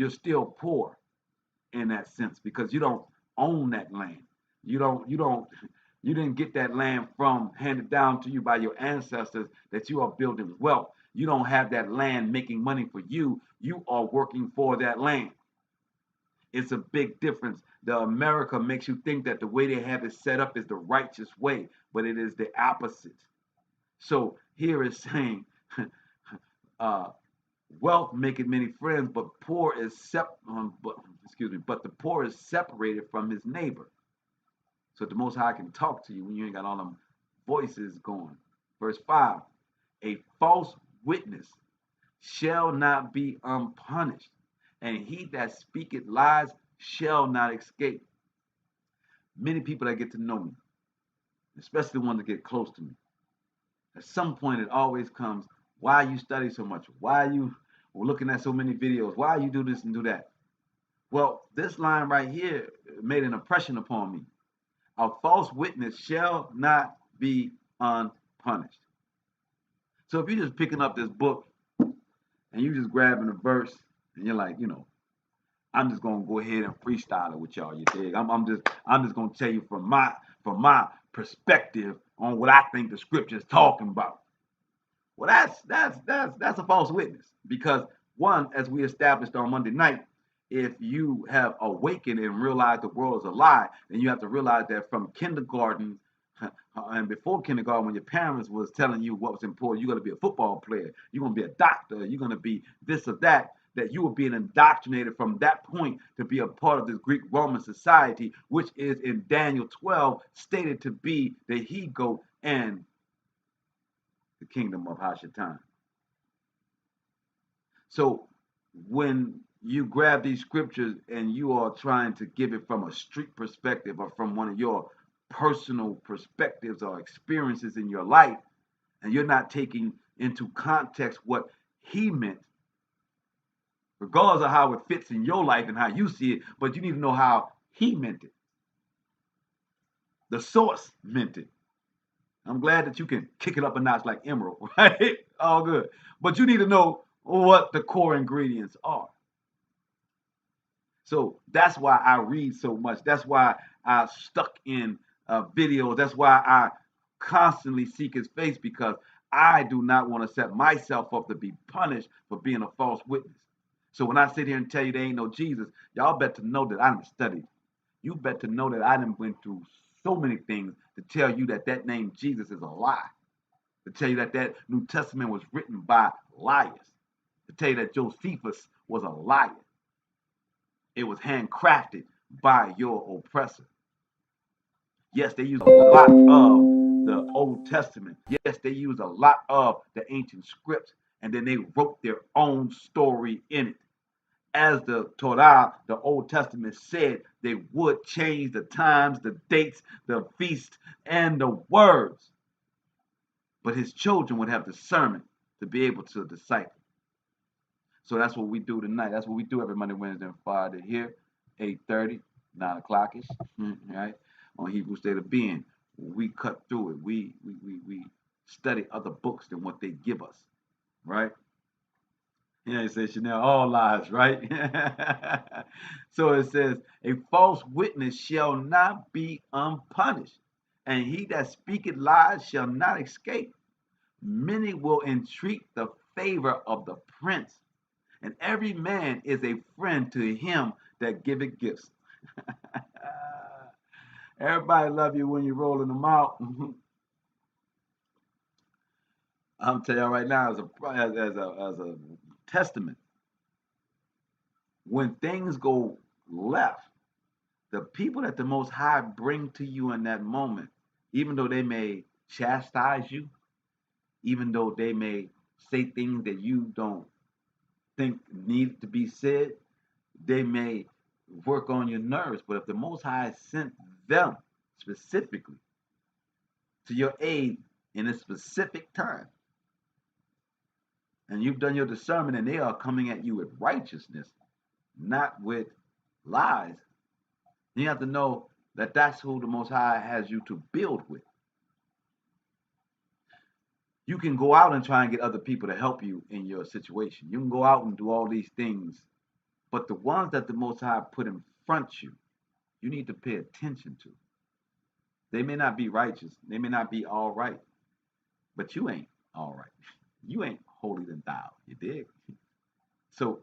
still poor in that sense because you don't own that land. You didn't get that land from handed down to you by your ancestors that you are building wealth. You don't have that land making money for you. You are working for that land. It's a big difference. The America makes you think that the way they have it set up is the righteous way, but it is the opposite. So here it's saying, uh, wealth maketh many friends, but but the poor is separated from his neighbor. So the Most High can talk to you when you ain't got all them voices going. Verse 5, a false witness shall not be unpunished, and he that speaketh lies shall not escape. Many people that get to know me, especially the ones that get close to me, at some point it always comes, why you study so much? Why you looking at so many videos? Why you do this and do that? Well, this line right here made an impression upon me. A false witness shall not be unpunished. So if you're just picking up this book and you just grabbing a verse and you're like, I'm just gonna go ahead and freestyle it with y'all. You dig? I'm just gonna tell you from my perspective on what I think the scripture is talking about. Well, that's a false witness because one, as we established on Monday night, if you have awakened and realized the world is a lie, then you have to realize that from kindergarten and before kindergarten, when your parents was telling you what was important, you're going to be a football player, you're going to be a doctor, you're going to be this or that, that you were being indoctrinated from that point to be a part of this Greek Roman society, which is in Daniel 12 stated to be the he-goat and the kingdom of Hashatan. So when you grab these scriptures and you are trying to give it from a street perspective or from one of your personal perspectives or experiences in your life, and you're not taking into context what he meant, regardless of how it fits in your life and how you see it, but you need to know how he meant it. The source meant it. I'm glad that you can kick it up a notch like Emerald, right? All good. But you need to know what the core ingredients are. So that's why I read so much. That's why I stuck in videos. That's why I constantly seek his face, because I do not want to set myself up to be punished for being a false witness. So when I sit here and tell you there ain't no Jesus, y'all better know that I done studied. You better know that I done went through so many things to tell you that that name Jesus is a lie. To tell you that that New Testament was written by liars. To tell you that Josephus was a liar. It was handcrafted by your oppressor. Yes, they use a lot of the Old Testament. Yes, they use a lot of the ancient scripts, and then they wrote their own story in it. As the Torah, the Old Testament said, they would change the times, the dates, the feast, and the words. But his children would have discernment to be able to decipher. So that's what we do tonight. That's what we do every Monday, Wednesday, and Friday here, 8:30, 9 o'clock ish, right? On Hebrew State of Being. We cut through it. We study other books than what they give us, right? Yeah, it says Chanel, all lies, right? So it says, a false witness shall not be unpunished, and he that speaketh lies shall not escape. Many will entreat the favor of the prince, and every man is a friend to him that giveth gifts. Everybody love you when you're rolling them out. I'm telling you right now, as a testament, when things go left, the people that the Most High bring to you in that moment, even though they may chastise you, even though they may say things that you don't think need to be said, they may work on your nerves. But if the Most High sent them specifically to your aid in a specific time, and you've done your discernment, and they are coming at you with righteousness, not with lies, you have to know that that's who the Most High has you to build with. You can go out and try and get other people to help you in your situation. You can go out and do all these things, but the ones that the Most High put in front you need to pay attention to. They may not be righteous, they may not be all right, but you ain't all right. You ain't holier than thou. You dig? So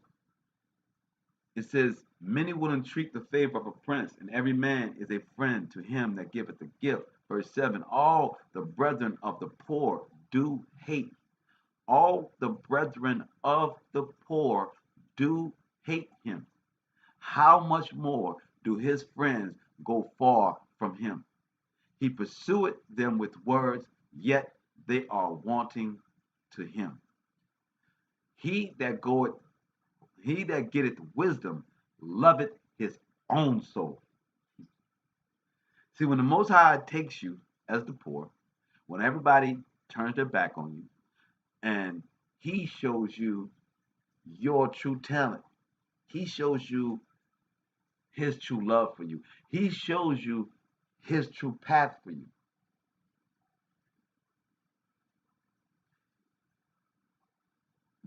it says, many will entreat the favor of a prince, and every man is a friend to him that giveth a gift. Verse 7, all the brethren of the poor do hate. All the brethren of the poor do hate him. How much more do his friends go far from him? He pursueth them with words, yet they are wanting to him. He that goeth, he that getteth wisdom, loveth his own soul. See, when the Most High takes you as the poor, when everybody turns their back on you, and he shows you your true talent, he shows you his true love for you, he shows you his true path for you.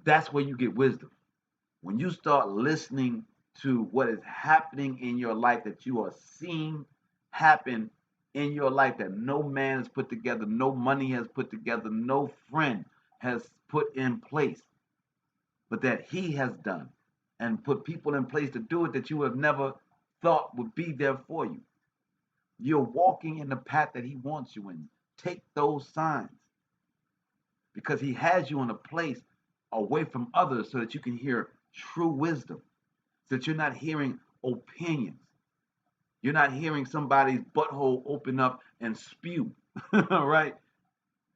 That's where you get wisdom. When you start listening to what is happening in your life, that you are seeing happen in your life, that no man has put together, no money has put together, no friend has put in place, but that he has done and put people in place to do it that you have never thought would be there for you. You're walking in the path that he wants you in. Take those signs, because he has you in a place away from others so that you can hear true wisdom, so that you're not hearing opinions. You're not hearing somebody's butthole open up and spew, right?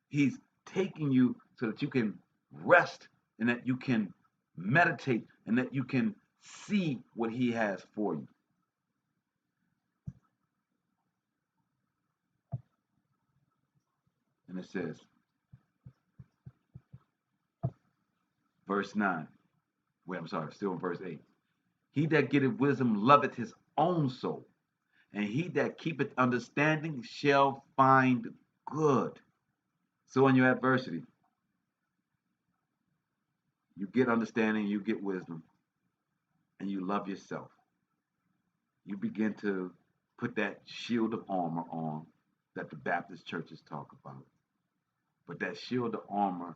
He's taking you so that you can rest, and that you can meditate, and that you can see what he has for you. And it says, verse 9. Wait, I'm sorry, still in verse 8. He that getteth wisdom loveth his own soul, and he that keepeth understanding shall find good. So in your adversity, you get understanding, you get wisdom, and you love yourself. You begin to put that shield of armor on that the Baptist churches talk about. But that shield of armor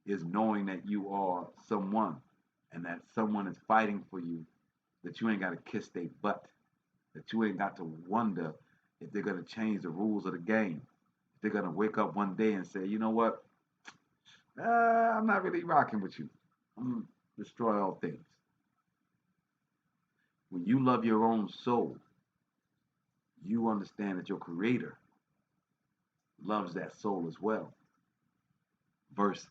is knowing that you are someone and that someone is fighting for you, that you ain't got to kiss their butt, that you ain't got to wonder if they're going to change the rules of the game. They're going to wake up one day and say, you know what? I'm not really rocking with you. I'm going to destroy all things. When you love your own soul, you understand that your creator loves that soul as well. Verse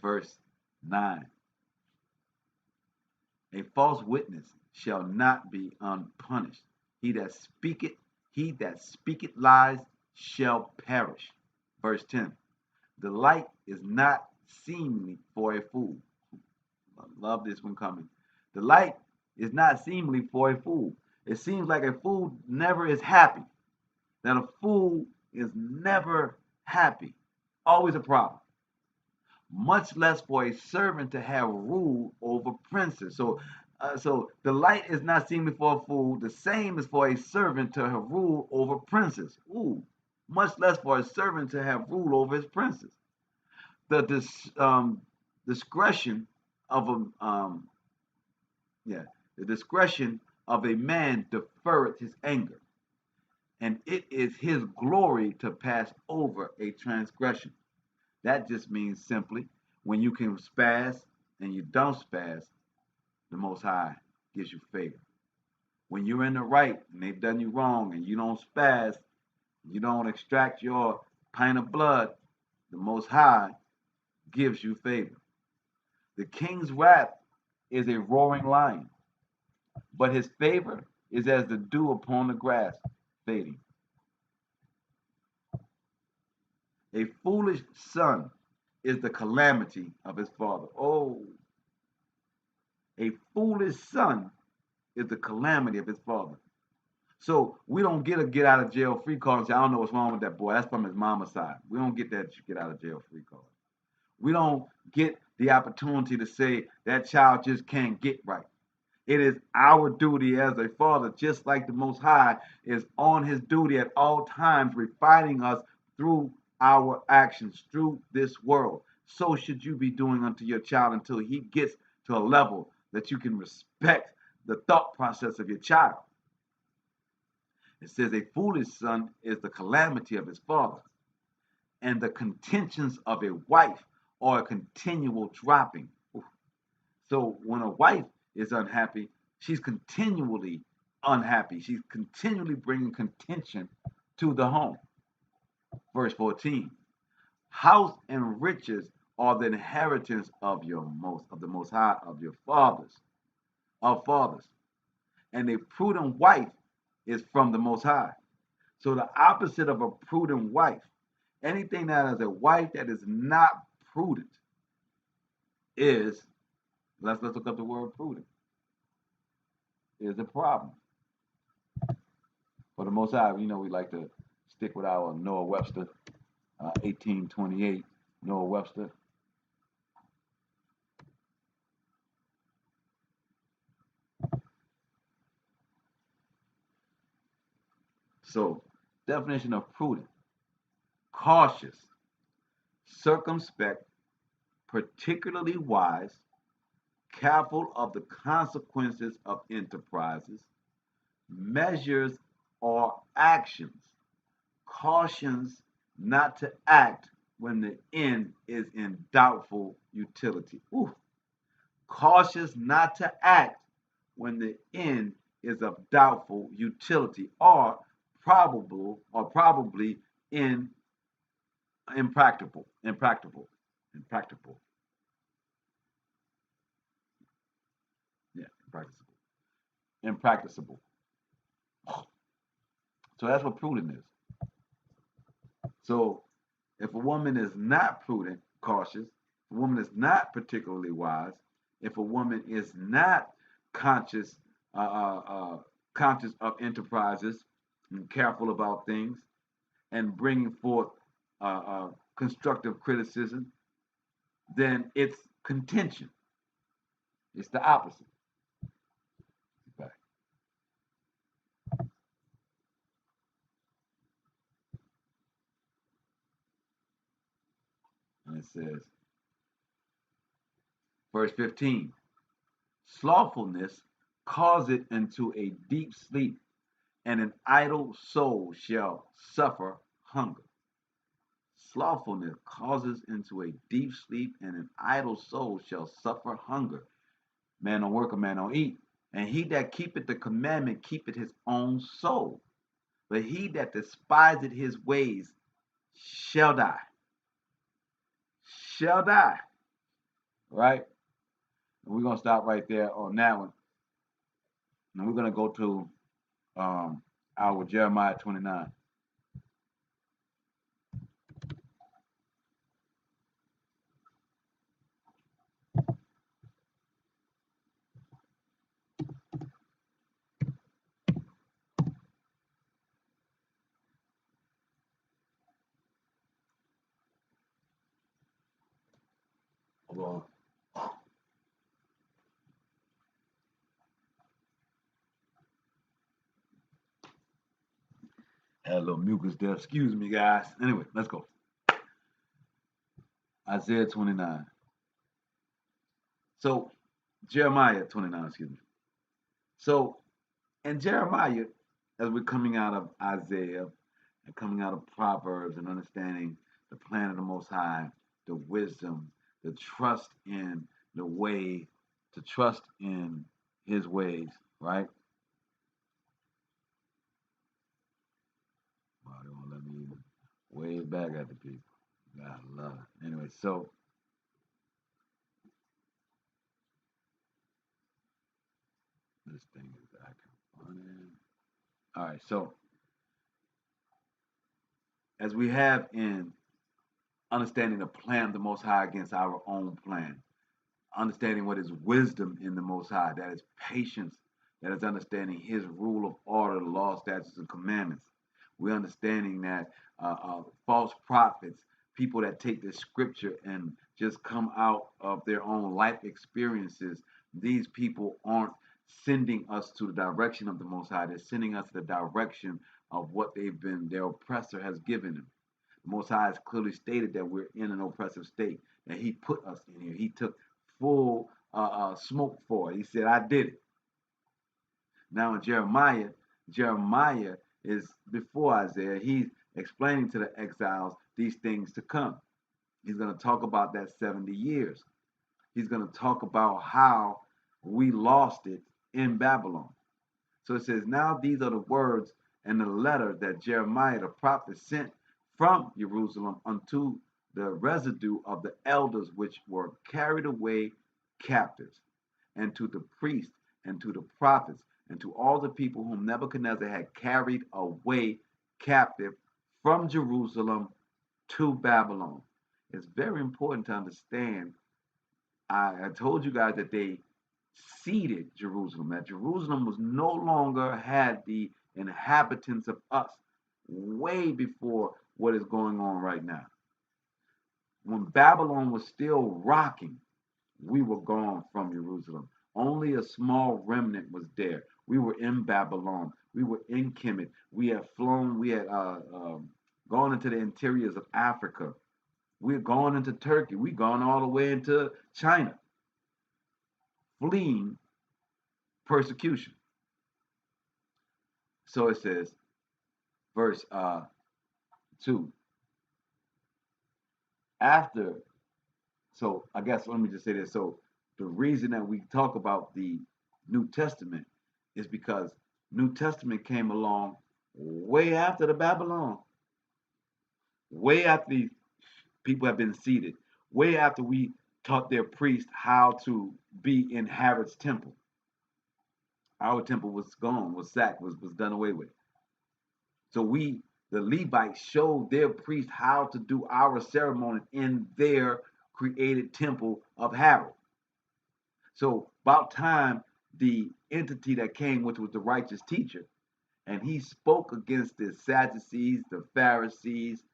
verse 9. A false witness shall not be unpunished. He that speaketh, he that speaketh lies shall perish. Verse 10. The light is not seemly for a fool. I love this one coming. The light is not seemly for a fool. It seems like a fool never is happy. That a fool is never happy. Always a problem. Much less for a servant to have rule over princes. So the light is not seemly for a fool. The same is for a servant to have rule over princes. Ooh, much less for a servant to have rule over his princes. The discretion of the discretion of a man deferreth his anger, and it is his glory to pass over a transgression. That just means simply when you can spaz and you don't spaz, the Most High gives you favor. When you're in the right and they've done you wrong and you don't spaz, you don't extract your pint of blood, the Most High gives you favor. The king's wrath is a roaring lion, but his favor is as the dew upon the grass, fading. A foolish son is the calamity of his father. Oh, a foolish son is the calamity of his father. So we don't get a get out of jail free card and say, I don't know what's wrong with that boy. That's from his mama's side. We don't get that get out of jail free card. We don't get the opportunity to say that child just can't get right. It is our duty as a father, just like the Most High is on his duty at all times, refining us through our actions, through this world. So should you be doing unto your child until he gets to a level that you can respect the thought process of your child. It says, a foolish son is the calamity of his father, and the contentions of a wife are a continual dropping. So when a wife is unhappy, she's continually unhappy. She's continually bringing contention to the home. Verse 14. House and riches are the inheritance of the most high of your fathers, and a prudent wife is from the Most High. So the opposite of a prudent wife, anything that is a wife that is not prudent, is, let's look up the word prudent, is a problem. For the Most High, we like to stick with our Noah Webster, 1828, Noah Webster. So, definition of prudent: cautious, circumspect, particularly wise, careful of the consequences of enterprises, measures or actions, cautions not to act when the end is in doubtful utility. Ooh. Cautious not to act when the end is of doubtful utility, or probably in impractical. Yeah, impracticable. So that's what prudent is. So if a woman is not prudent, cautious, if a woman is not particularly wise, if a woman is not conscious, uh, uh, uh, conscious of enterprises and careful about things and bringing forth constructive criticism, then it's contention. It's the opposite. says, verse 15, slothfulness causeth into a deep sleep, and an idle soul shall suffer hunger. Slothfulness causes into a deep sleep, and an idle soul shall suffer hunger. Man don't work, a man don't eat. And he that keepeth the commandment keepeth his own soul. But he that despiseth his ways shall die. Shall die. Right? And we're going to stop right there on that one. And we're going to go to our Jeremiah 29. Hold on. Had a little mucus there. Excuse me, guys. Anyway, let's go. Isaiah 29. So, Jeremiah 29, excuse me. So, in Jeremiah, as we're coming out of Isaiah and coming out of Proverbs and understanding the plan of the Most High, the wisdom, the trust in the way, to trust in His ways, right? Wow, they won't let me even wave back at the people. God love it. Anyway, so this thing is acting funny. All right, so as we have in understanding the plan of the Most High against our own plan, understanding what is wisdom in the Most High, that is patience, that is understanding His rule of order, the law, statutes, and commandments. We're understanding that false prophets, people that take this scripture and just come out of their own life experiences, these people aren't sending us to the direction of the Most High. They're sending us the direction of what their oppressor has given them. The Most High has clearly stated that we're in an oppressive state, that He put us in here. He took full smoke for it. He said, I did it. Now in Jeremiah is before Isaiah. He's explaining to the exiles these things to come. He's going to talk about that 70 years. He's going to talk about how we lost it in Babylon. So it says, now these are the words and the letter that Jeremiah the prophet sent from Jerusalem unto the residue of the elders which were carried away captives, and to the priests, and to the prophets, and to all the people whom Nebuchadnezzar had carried away captive from Jerusalem to Babylon. It's very important to understand. I told you guys that they ceded Jerusalem, that Jerusalem was no longer had the inhabitants of us way before what is going on right now. When Babylon was still rocking, we were gone from Jerusalem. Only a small remnant was there. We were in Babylon. We were in Kemet. We had flown. We had gone into the interiors of Africa. We had gone into Turkey. We had gone all the way into China, fleeing persecution. So it says, verse 2. After, so I guess let me just say this. So the reason that we talk about the New Testament is because New Testament came along way after the Babylon, way after these people have been seated, way after we taught their priests how to be in Herod's temple. Our temple was gone, was sacked, was done away with. So the Levites, showed their priests how to do our ceremony in their created temple of Herod. So about time the entity that came, which was the righteous teacher, and he spoke against the Sadducees, the Pharisees.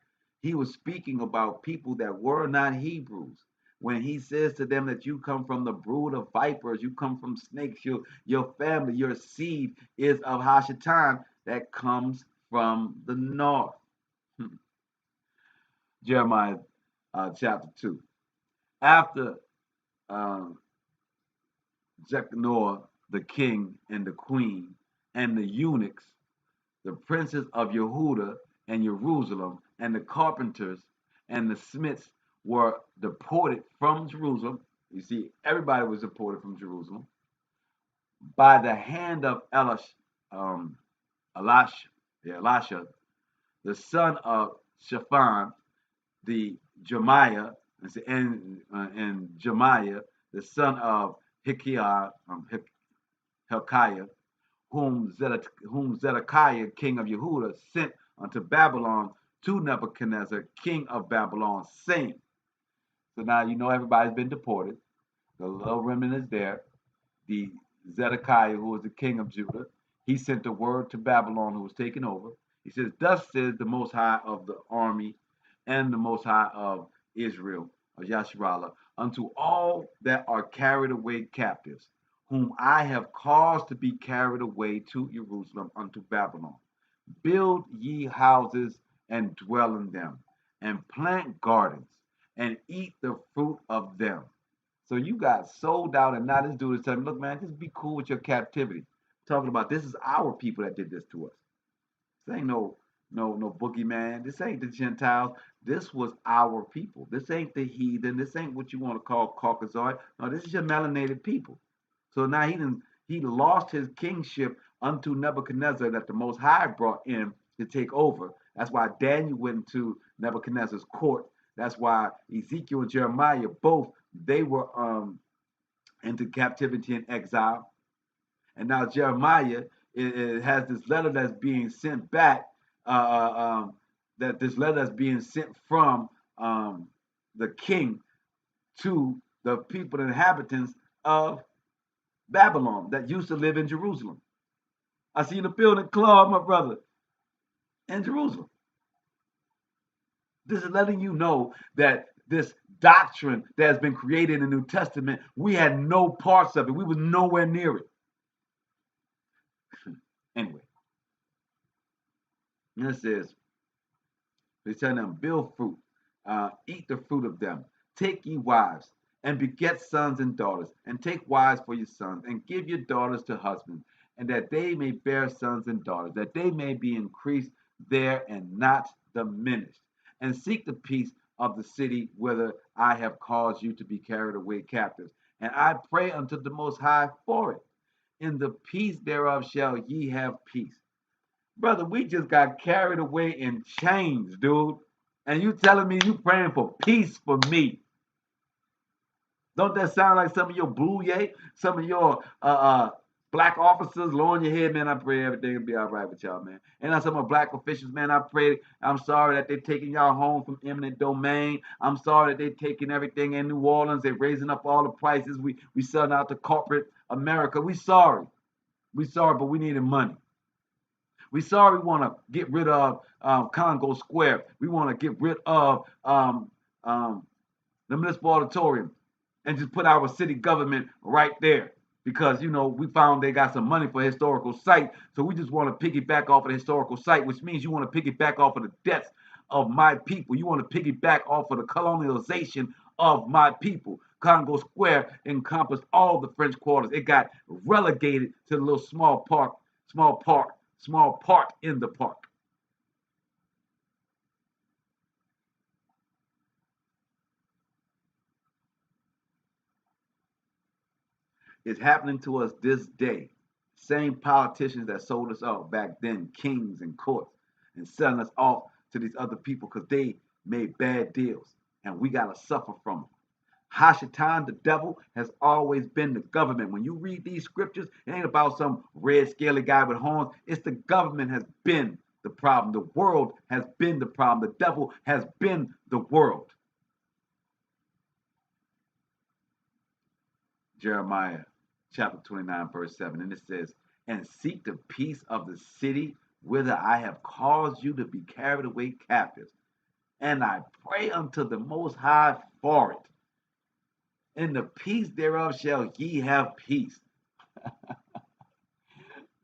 He was speaking about people that were not Hebrews. When he says to them that you come from the brood of vipers, you come from snakes, your family, your seed is of Hashatan that comes from the north. Jeremiah chapter 2. After um, Jeconiah, the king and the queen, and the eunuchs, the princes of Yehuda and Jerusalem, and the carpenters and the smiths were deported from Jerusalem. You see, everybody was deported from Jerusalem by the hand of um, Elisha, Elisha, the son of Shaphan, the Jeremiah, and Jeremiah, the son of Hilkiah, whom Zedekiah, king of Yehuda, sent unto Babylon to Nebuchadnezzar, king of Babylon, saying. So now you know everybody's been deported. The little remnant is there. The Zedekiah, who was the king of Judah, he sent a word to Babylon, who was taken over. He says, "Thus says the Most High of the army and the Most High of Israel, of Yasharallah, unto all that are carried away captives, whom I have caused to be carried away to Jerusalem unto Babylon. Build ye houses and dwell in them, and plant gardens and eat the fruit of them." So you got sold out, and now this dude is telling me, "Look, man, just be cool with your captivity." Talking about this is our people that did this to us. This ain't no boogeyman. This ain't the Gentiles. This was our people. This ain't the heathen. This ain't what you want to call Caucasoid. No, this is your melanated people. So now he lost his kingship unto Nebuchadnezzar that the Most High brought in to take over. That's why Daniel went to Nebuchadnezzar's court. That's why Ezekiel and Jeremiah both they were into captivity and exile. And now Jeremiah it has this letter that's being sent back. Uh, that this letter that's being sent from the king to the people, the inhabitants of Babylon that used to live in Jerusalem. I see the building, Claude, my brother, in Jerusalem. This is letting you know that this doctrine that has been created in the New Testament, we had no parts of it. We was nowhere near it. Anyway, and it says, they tell them, build fruit, eat the fruit of them, take ye wives, and beget sons and daughters, and take wives for your sons, and give your daughters to husbands, and that they may bear sons and daughters, that they may be increased there and not diminished. And seek the peace of the city whither I have caused you to be carried away captives. And I pray unto the Most High for it. In the peace thereof shall ye have peace. Brother, we just got carried away in chains, dude. And you telling me you praying for peace for me. Don't that sound like some of your blue yay? Some of your black officers lowering your head, man. I pray everything will be all right with y'all, man. And now some of black officials, man, I pray. I'm sorry that they're taking y'all home from eminent domain. I'm sorry that they're taking everything in New Orleans. They're raising up all the prices. We selling out to corporate America. We sorry. We sorry, but we needed money. We sorry we want to get rid of Congo Square. We want to get rid of the municipal auditorium and just put our city government right there because, you know, we found they got some money for a historical site. So we just want to piggyback off of the historical site, which means you want to piggyback off of the deaths of my people. You want to piggyback off of the colonialization of my people. Congo Square encompassed all the French quarters. It got relegated to the little small part in the park. It's happening to us this day. Same politicians that sold us off back then, kings and courts, and selling us off to these other people because they made bad deals, and we gotta suffer from them. Hashatan, the devil, has always been the government. When you read these scriptures, it ain't about some red scaly guy with horns. It's the government has been the problem. The world has been the problem. The devil has been the world. Jeremiah chapter 29, verse 7. And it says, and seek the peace of the city whither I have caused you to be carried away captives. And I pray unto the Most High for it. In the peace thereof shall ye have peace.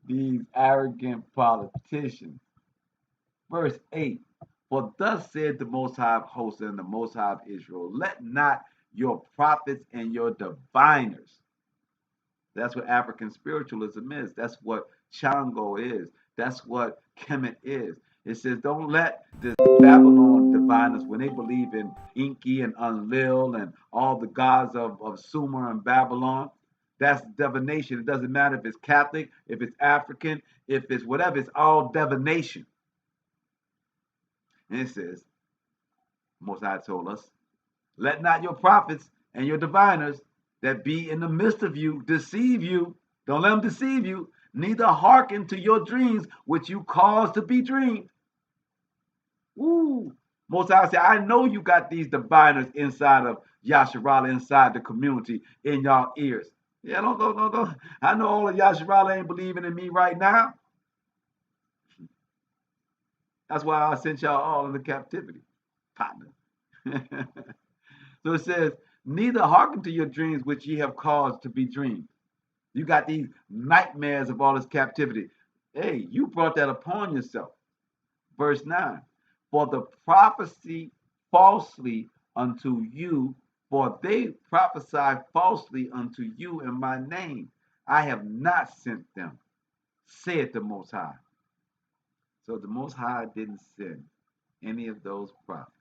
These arrogant politicians. Verse 8. For thus said the Most High of hosts and the Most High of Israel, let not your prophets and your diviners. That's what African spiritualism is. That's what Chango is. That's what Kemet is. It says, don't let the Babylon diviners, when they believe in Enki and Enlil and all the gods of Sumer and Babylon, that's divination. It doesn't matter if it's Catholic, if it's African, if it's whatever, it's all divination. And it says, Most High told us, let not your prophets and your diviners that be in the midst of you deceive you. Don't let them deceive you. Neither hearken to your dreams, which you cause to be dreamed. Woo. Most High said, I know you got these diviners inside of Yasharala, inside the community, in y'all ears. Yeah, don't. I know all of Yasharala ain't believing in me right now. That's why I sent y'all all into captivity, partner. So it says, neither hearken to your dreams which ye have caused to be dreamed. You got these nightmares of all this captivity. Hey, you brought that upon yourself. Verse 9. For the prophecy falsely unto you, for they prophesy falsely unto you in my name. I have not sent them, said the Most High. So the Most High didn't send any of those prophets.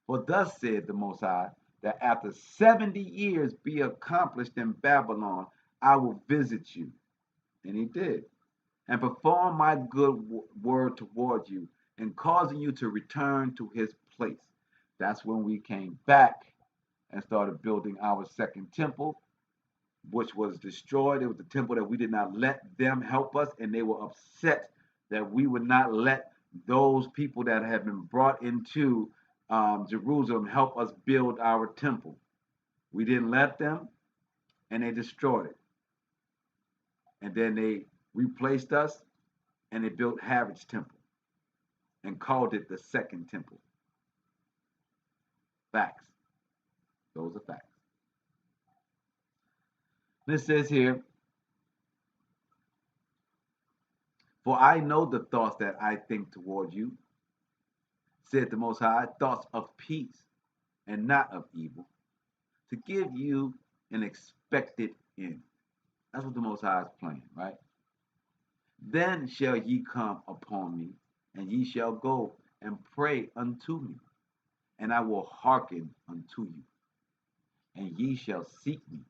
For thus said the Most High, that after 70 years be accomplished in Babylon, I will visit you. And he did. And perform my good word toward you, and causing you to return to his place. That's when we came back and started building our second temple, which was destroyed. It was the temple that we did not let them help us, and they were upset that we would not let those people that had been brought into Jerusalem help us build our temple. We didn't let them, and they destroyed it. And then they replaced us, and they built Herod's temple and called it the second temple. Facts. Those are facts. This says here, for I know the thoughts that I think toward you, said the Most High, thoughts of peace and not of evil, to give you an expected end. That's what the Most High is playing, right? Then shall ye come upon me, and ye shall go and pray unto me, and I will hearken unto you. And ye shall seek me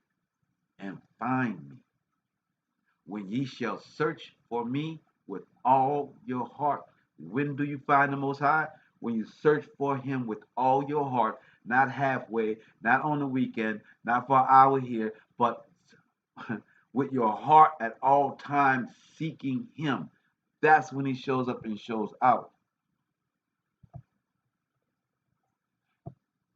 and find me, when ye shall search for me with all your heart. When do you find the Most High? When you search for him with all your heart, not halfway, not on the weekend, not for an hour here, but with your heart at all times seeking him. That's when he shows up and shows out.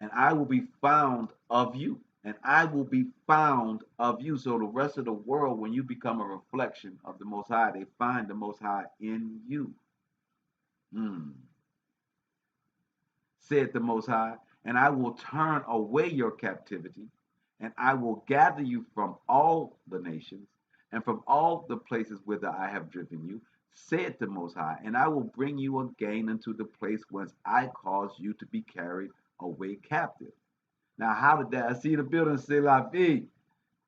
And I will be found of you. And I will be found of you. So the rest of the world, when you become a reflection of the Most High, they find the Most High in you. Said the Most High, and I will turn away your captivity, and I will gather you from all the nations, and from all the places whither I have driven you, said the Most High, and I will bring you again into the place whence I caused you to be carried away captive. Now, how did that? I see the building say La Vie.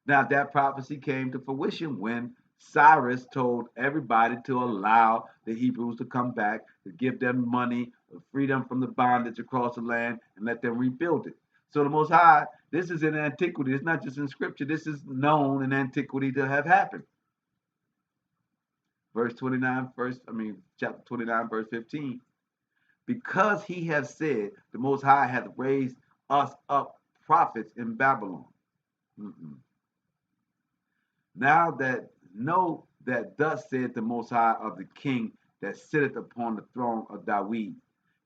Now, that prophecy came to fruition when Cyrus told everybody to allow the Hebrews to come back, to give them money, free them from the bondage across the land, and let them rebuild it. So the Most High, this is in antiquity. It's not just in scripture. This is known in antiquity to have happened. Chapter 29, verse 15. Because he has said, the Most High hath raised us up prophets in Babylon. Now that know that thus said the Most High of the King that sitteth upon the throne of David,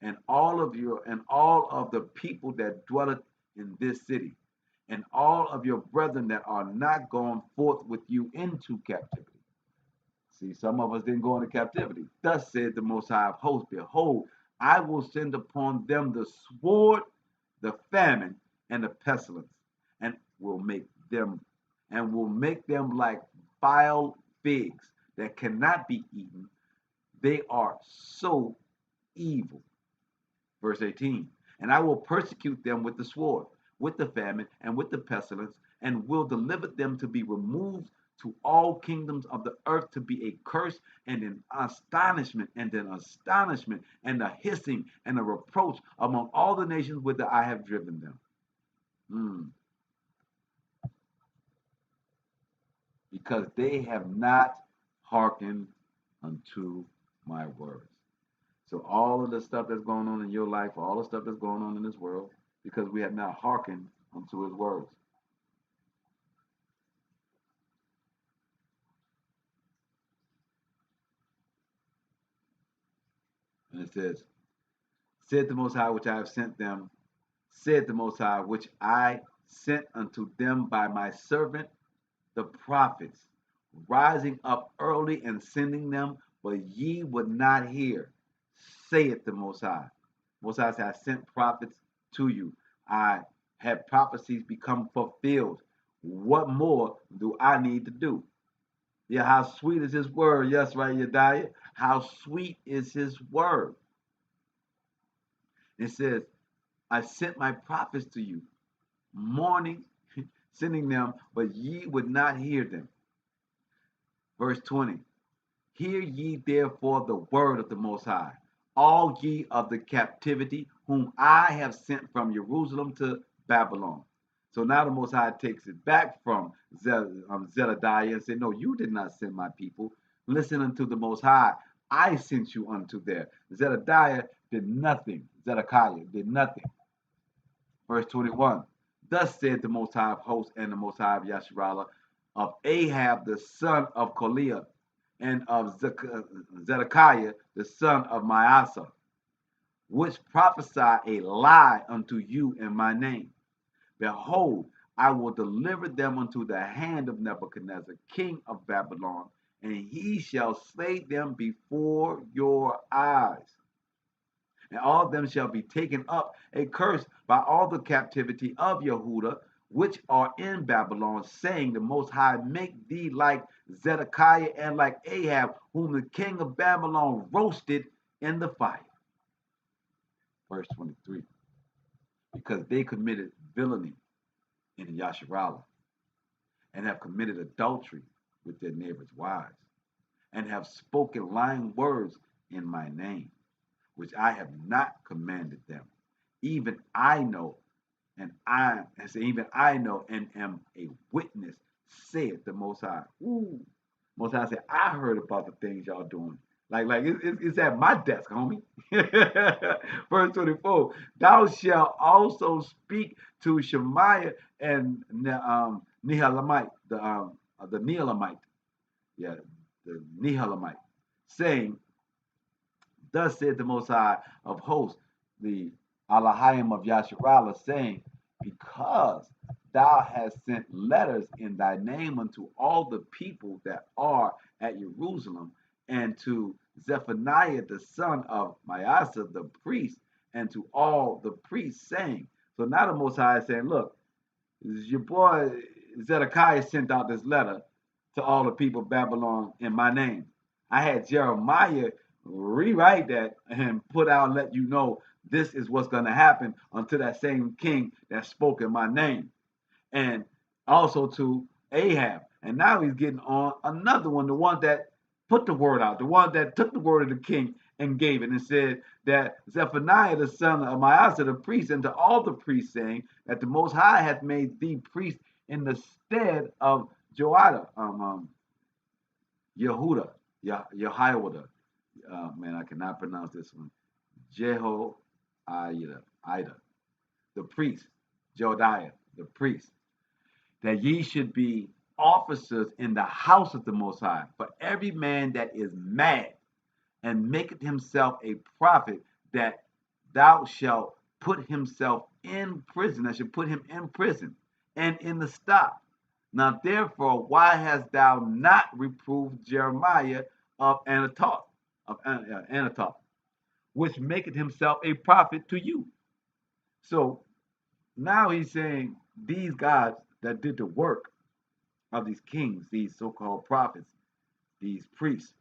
and all of the people that dwelleth in this city, and all of your brethren that are not gone forth with you into captivity. See, some of us didn't go into captivity. Thus said the Most High of hosts, behold, I will send upon them the sword, the famine, and the pestilence, and will make them like vile figs that cannot be eaten. They are so evil. Verse 18, and I will persecute them with the sword, with the famine, and with the pestilence, and will deliver them to be removed to all kingdoms of the earth, to be a curse and an astonishment and a hissing and a reproach among all the nations whither I have driven them. Because they have not hearkened unto my words. So all of the stuff that's going on in your life, all the stuff that's going on in this world, because we have not hearkened unto his words. And it says, said the Most High, which I have sent them, said the Most High, which I sent unto them by my servant the prophets, rising up early and sending them, but ye would not hear, saith the Most High. Most High said, I sent prophets to you. I had prophecies become fulfilled. What more do I need to do? Yeah, how sweet is his word? Yes, right, Yediah. How sweet is his word? It says, I sent my prophets to you, morning, sending them, but ye would not hear them. Verse 20, hear ye therefore the word of the Most High, all ye of the captivity, whom I have sent from Jerusalem to Babylon. So now the Most High takes it back from Zedekiah and said, no, you did not send my people. Listen unto the Most High. I sent you unto there. Zedekiah did nothing. Zedekiah did nothing. Verse 21, thus said the Most High of hosts and the Most High of Yasharallah, of Ahab the son of Koliah, and of Zedekiah the son of Maasah, which prophesy a lie unto you in my name. Behold, I will deliver them unto the hand of Nebuchadnezzar, king of Babylon, and he shall slay them before your eyes. And all of them shall be taken up a curse by all the captivity of Yehuda, which are in Babylon, saying, the Most High make thee like Zedekiah and like Ahab, whom the king of Babylon roasted in the fire. Verse 23, because they committed villainy in Yasharallah, and have committed adultery with their neighbors' wives, and have spoken lying words in my name, which I have not commanded them. Even I know, even I know and am a witness, saith the Most High. Ooh. Most High said, I heard about the things y'all doing. It's at my desk, homie. Verse 24, thou shalt also speak to Shemaiah and Nehelamite, the Nehelamite, yeah, the Nehelamite, saying, thus said the Most High of hosts, the Alahayim of Yasharallah, saying, because thou hast sent letters in thy name unto all the people that are at Jerusalem, and to Zephaniah the son of Maasah the priest, and to all the priests, saying, so now the Most High is saying, look, your boy Zedekiah sent out this letter to all the people of Babylon in my name. I had Jeremiah rewrite that and put out, let you know this is what's going to happen unto that same king that spoke in my name. And also to Ahab. And now he's getting on another one, the one that put the word out, the one that took the word of the king and gave it and said that Zephaniah the son of Maasah the priest, and to all the priests, saying that the Most High hath made thee priest in the stead of Jehoiada, Yehuda, Jehoiada. Man, I cannot pronounce this one. Jehoiada, the priest, Jodiah, the priest, that ye should be officers in the house of the Most High, for every man that is mad and maketh himself a prophet, that thou shalt put himself in prison, that should put him in prison and in the stock. Now therefore, why hast thou not reproved Jeremiah of Anatoth, which maketh himself a prophet to you? So now he's saying these guys that did the work of these kings, these so-called prophets, these priests,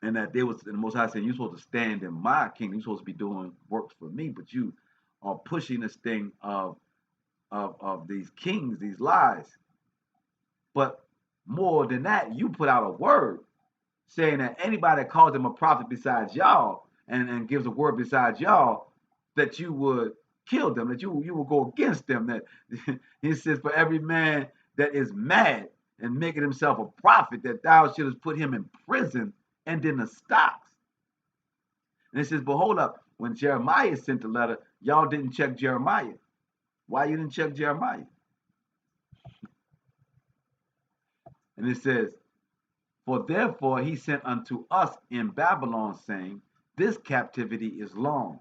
And that they was the Most High saying, you're supposed to stand in my kingdom. You're supposed to be doing works for me, but you are pushing this thing of these kings, these lies. But more than that, you put out a word saying that anybody that calls him a prophet besides y'all and gives a word besides y'all, that you would kill them, that you will go against them. That he says, for every man that is mad and making himself a prophet, that thou shouldst put him in prison and in the stocks. And it says, but hold up, when Jeremiah sent the letter, y'all didn't check Jeremiah. Why you didn't check Jeremiah? And it says, for therefore he sent unto us in Babylon, saying, this captivity is long.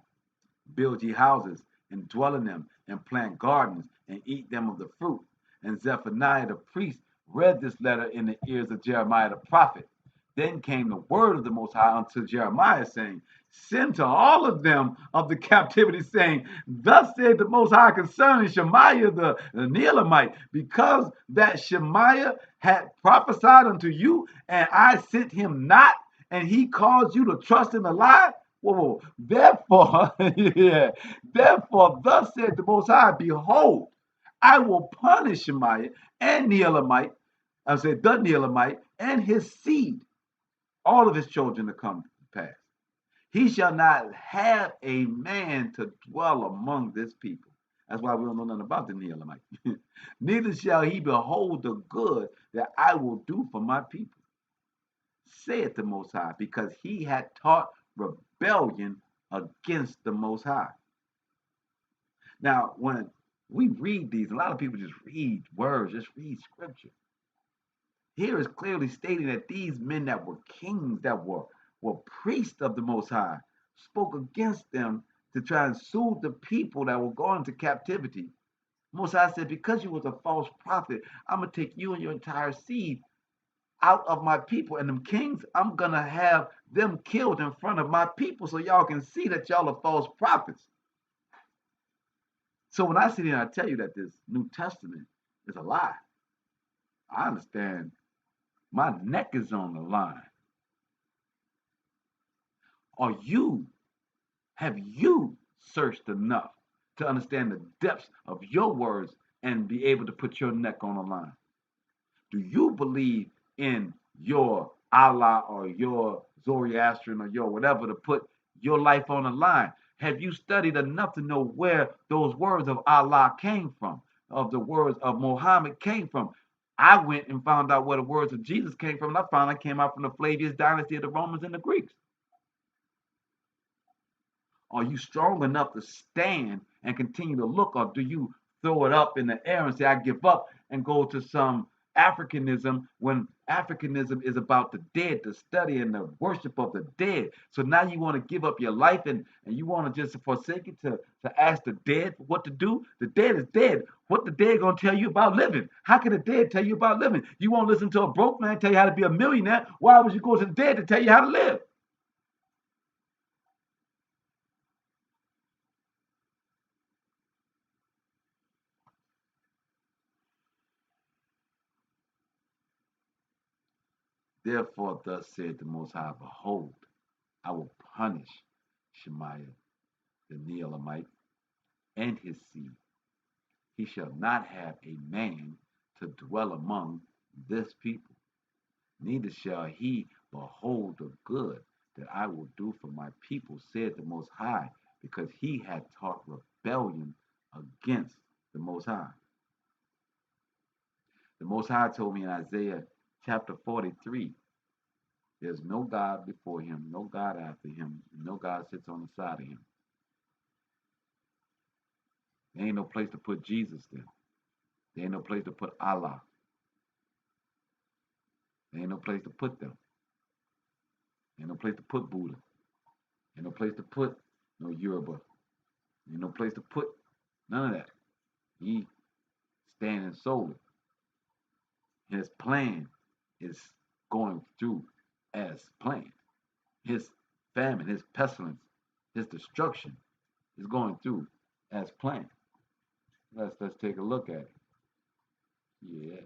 Build ye houses, and dwell in them, and plant gardens, and eat them of the fruit. And Zephaniah the priest read this letter in the ears of Jeremiah the prophet. Then came the word of the Most High unto Jeremiah, saying, send to all of them of the captivity, saying, thus said the Most High concerning Shemaiah the Neelamite, because that Shemaiah had prophesied unto you, and I sent him not, and he caused you to trust in the lie. Whoa. Therefore, yeah, therefore, thus said the Most High, behold, I will punish Shemaiah and Neelamite, I said the Neelamite and his seed, all of his children to come to pass. He shall not have a man to dwell among this people. That's why we don't know nothing about the Neelamite. Neither shall he behold the good that I will do for my people, saith the Most High, because he had taught rebellion against the Most High. Now, when we read these, a lot of people just read words, just read scripture. Here is clearly stating that these men that were kings, that were priests of the Most High, spoke against them to try and soothe the people that were going into captivity. Most High said, because you was a false prophet, I'm going to take you and your entire seed out of my people. And them kings, I'm going to have them killed in front of my people so y'all can see that y'all are false prophets. So when I sit here and I tell you that this New Testament is a lie, I understand my neck is on the line. Have you searched enough to understand the depths of your words and be able to put your neck on the line? Do you believe in your Allah or your Zoroastrian or your whatever to put your life on the line? Have you studied enough to know where those words of Allah came from, of the words of Muhammad came from? I went and found out where the words of Jesus came from, and I found it came out from the Flavius dynasty of the Romans and the Greeks. Are you strong enough to stand and continue to look, or do you throw it up in the air and say, I give up, and go to some Africanism when Africanism is about the dead, the study and the worship of the dead? So now you want to give up your life and you want to just forsake it to ask the dead what to do? The dead is dead. What the dead going to tell you about living? How can the dead tell you about living? You won't listen to a broke man tell you how to be a millionaire. Why would you go to the dead to tell you how to live? Therefore, thus said the Most High, behold, I will punish Shemaiah the Neelamite and his seed. He shall not have a man to dwell among this people, neither shall he behold the good that I will do for my people, said the Most High, because he had taught rebellion against the Most High. The Most High told me in Isaiah chapter 43, there's no God before him, no God after him, no God sits on the side of him. There ain't no place to put Jesus there. There ain't no place to put Allah. There ain't no place to put them. There ain't no place to put Buddha. Ain't no place to put no Yoruba. Ain't no place to put none of that. He standing solely. His plan is going through as planned. His famine, his pestilence, his destruction is going through as planned. Let's take a look at it. Yeah.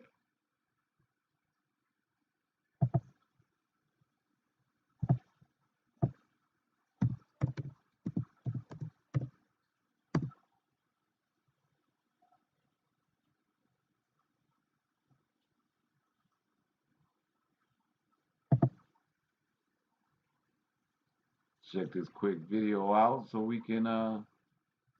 check this quick video out so we can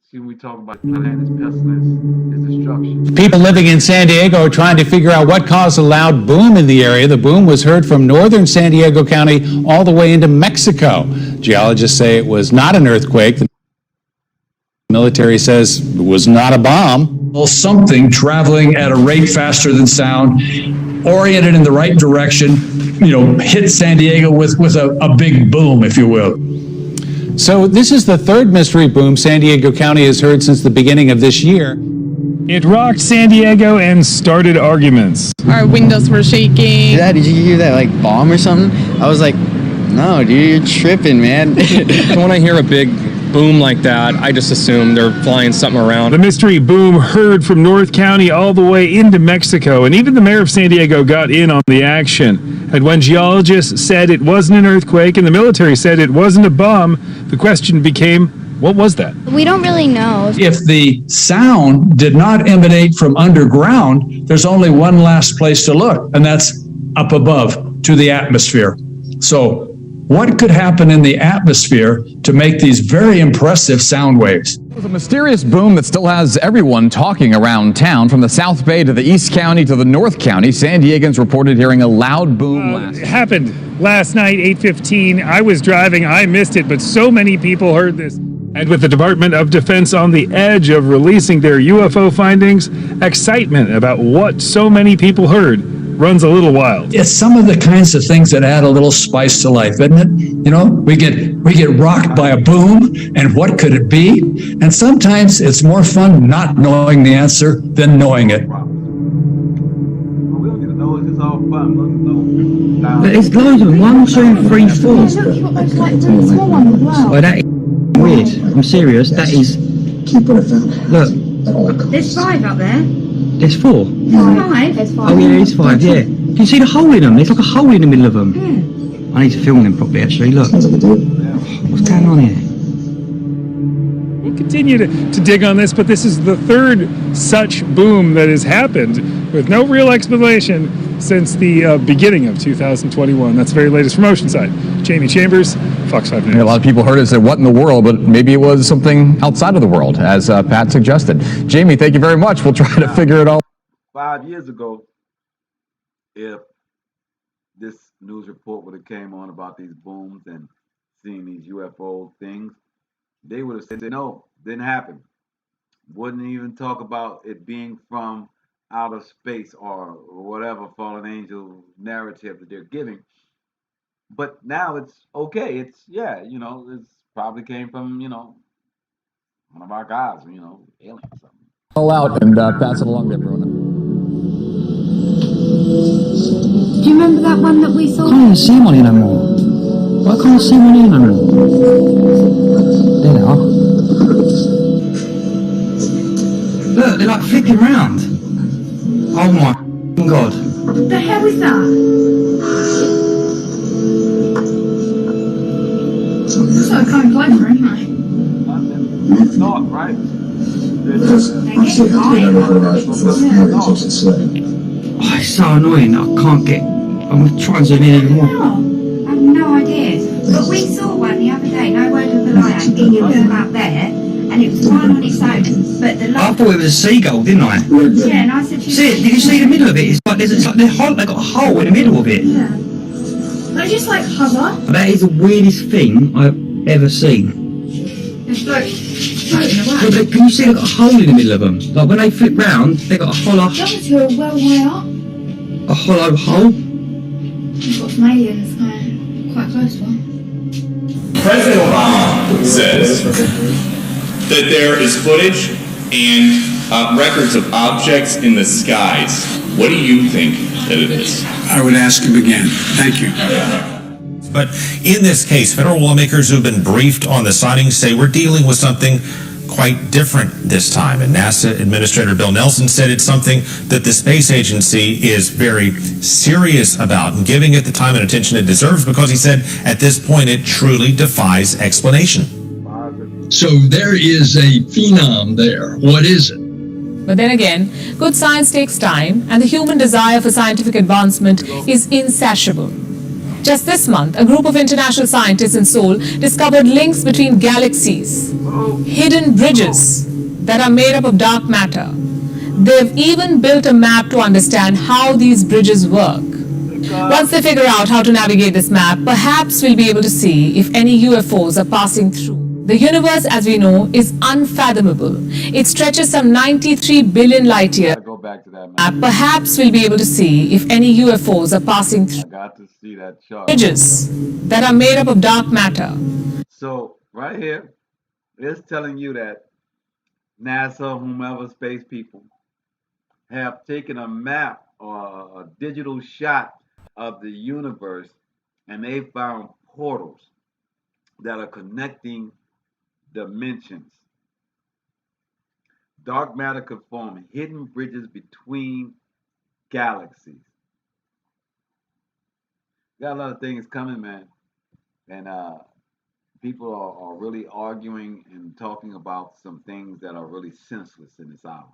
see when we talk about planet, its pestilence, its destruction. People living in San Diego are trying to figure out what caused a loud boom in the area. The boom was heard from northern San Diego County all the way into Mexico. Geologists say it was not an earthquake. The military says it was not a bomb. Something traveling at a rate faster than sound, oriented in the right direction, hit San Diego with a big boom, if you will. So this is the third mystery boom San Diego County has heard since the beginning of this year. It rocked San Diego and started arguments. Our windows were shaking. Dad, did you hear that bomb or something? I was like, no, dude, you're tripping, man. When I hear a big boom like that, I just assume they're flying something around. The mystery boom heard from North County all the way into Mexico, and even the mayor of San Diego got in on the action. And when geologists said it wasn't an earthquake and the military said it wasn't a bomb, the question became, what was that? We don't really know. If the sound did not emanate from underground, there's only one last place to look, and that's up above to the atmosphere. So what could happen in the atmosphere to make these very impressive sound waves? It was a mysterious boom that still has everyone talking around town. From the South Bay to the East County to the North County, San Diegans reported hearing a loud boom last night. It happened last night, 8:15. I was driving, I missed it, but so many people heard this. And with the Department of Defense on the edge of releasing their UFO findings, excitement about what so many people heard runs a little wild. It's some of the kinds of things that add a little spice to life, isn't it? We get rocked by a boom, and what could it be? And sometimes it's more fun not knowing the answer than knowing it. We don't need to know, it's just all fun. There's loads of them. 1, 2, 3, 4. Oh, that is weird. I'm serious. That is. Look. There's 5 up there. There's 4. 5? There's 5. Oh yeah, there's 5, yeah. Can you see the hole in them? There's like a hole in the middle of them. Yeah. I need to film them properly actually, look. What's going on here? We'll continue to dig on this, but this is the third such boom that has happened with no real explanation since the beginning of 2021. That's the very latest from Oceanside. Jamie Chambers, Fox 5 News. A lot of people heard it and said, what in the world? But maybe it was something outside of the world, as Pat suggested. Jamie, thank you very much. We'll try to figure it all. 5 years ago, if this news report would have came on about these booms and seeing these UFO things, they would have said, no, didn't happen. Wouldn't even talk about it being from outer space or whatever fallen angel narrative that they're giving. But now it's okay. It's, it's probably came from, one of our guys, alien or something. All out and pass it along to everyone. Do you remember that one that we saw? I can't even see one here no more. Why can't I see one here no more? There they are. Look, they're like flipping round. Oh my God. What the hell is that? It's like coming closer anyway. It's not, right? Oh, it's so annoying. I can't get. I'm gonna try and zoom in even more. I have no idea. But we saw one the other day, no word of a lie, it was about there, and it was flying on its own. But the I thought it was a seagull, didn't I? Yeah, and I said to you, See it? Did you see the middle of it? It's like they've got a hole in the middle of it. Yeah. They just like hover. That is the weirdest thing I've ever seen. It's floating away. But can you see they've got a hole in the middle of them? Like when they flip round, they've got a hollow. Those two are well way up. A hollow hole. We've got some aliens quite close to them. President Obama says that there is footage and records of objects in the skies. What do you think that it is? I would ask him again. Thank you. But in this case, federal lawmakers who have been briefed on the sightings say we're dealing with something quite different this time. And NASA Administrator Bill Nelson said it's something that the space agency is very serious about and giving it the time and attention it deserves, because he said at this point it truly defies explanation. So there is a phenom there. What is it? But then again, good science takes time, and the human desire for scientific advancement is insatiable. Just this month, a group of international scientists in Seoul discovered links between galaxies, hidden bridges that are made up of dark matter. They've even built a map to understand how these bridges work. Once they figure out how to navigate this map, perhaps we'll be able to see if any UFOs are passing through. The universe, as we know, is unfathomable. It stretches some 93 billion light years. Go back to that map. Perhaps we'll be able to see if any UFOs are passing through. I got to see that chart. Bridges that are made up of dark matter. So right here, it's telling you that NASA, whomever, space people, have taken a map or a digital shot of the universe, and they found portals that are connecting dimensions. Dark matter could form hidden bridges between galaxies. Got a lot of things coming, man, and people are really arguing and talking about some things that are really senseless in this hour.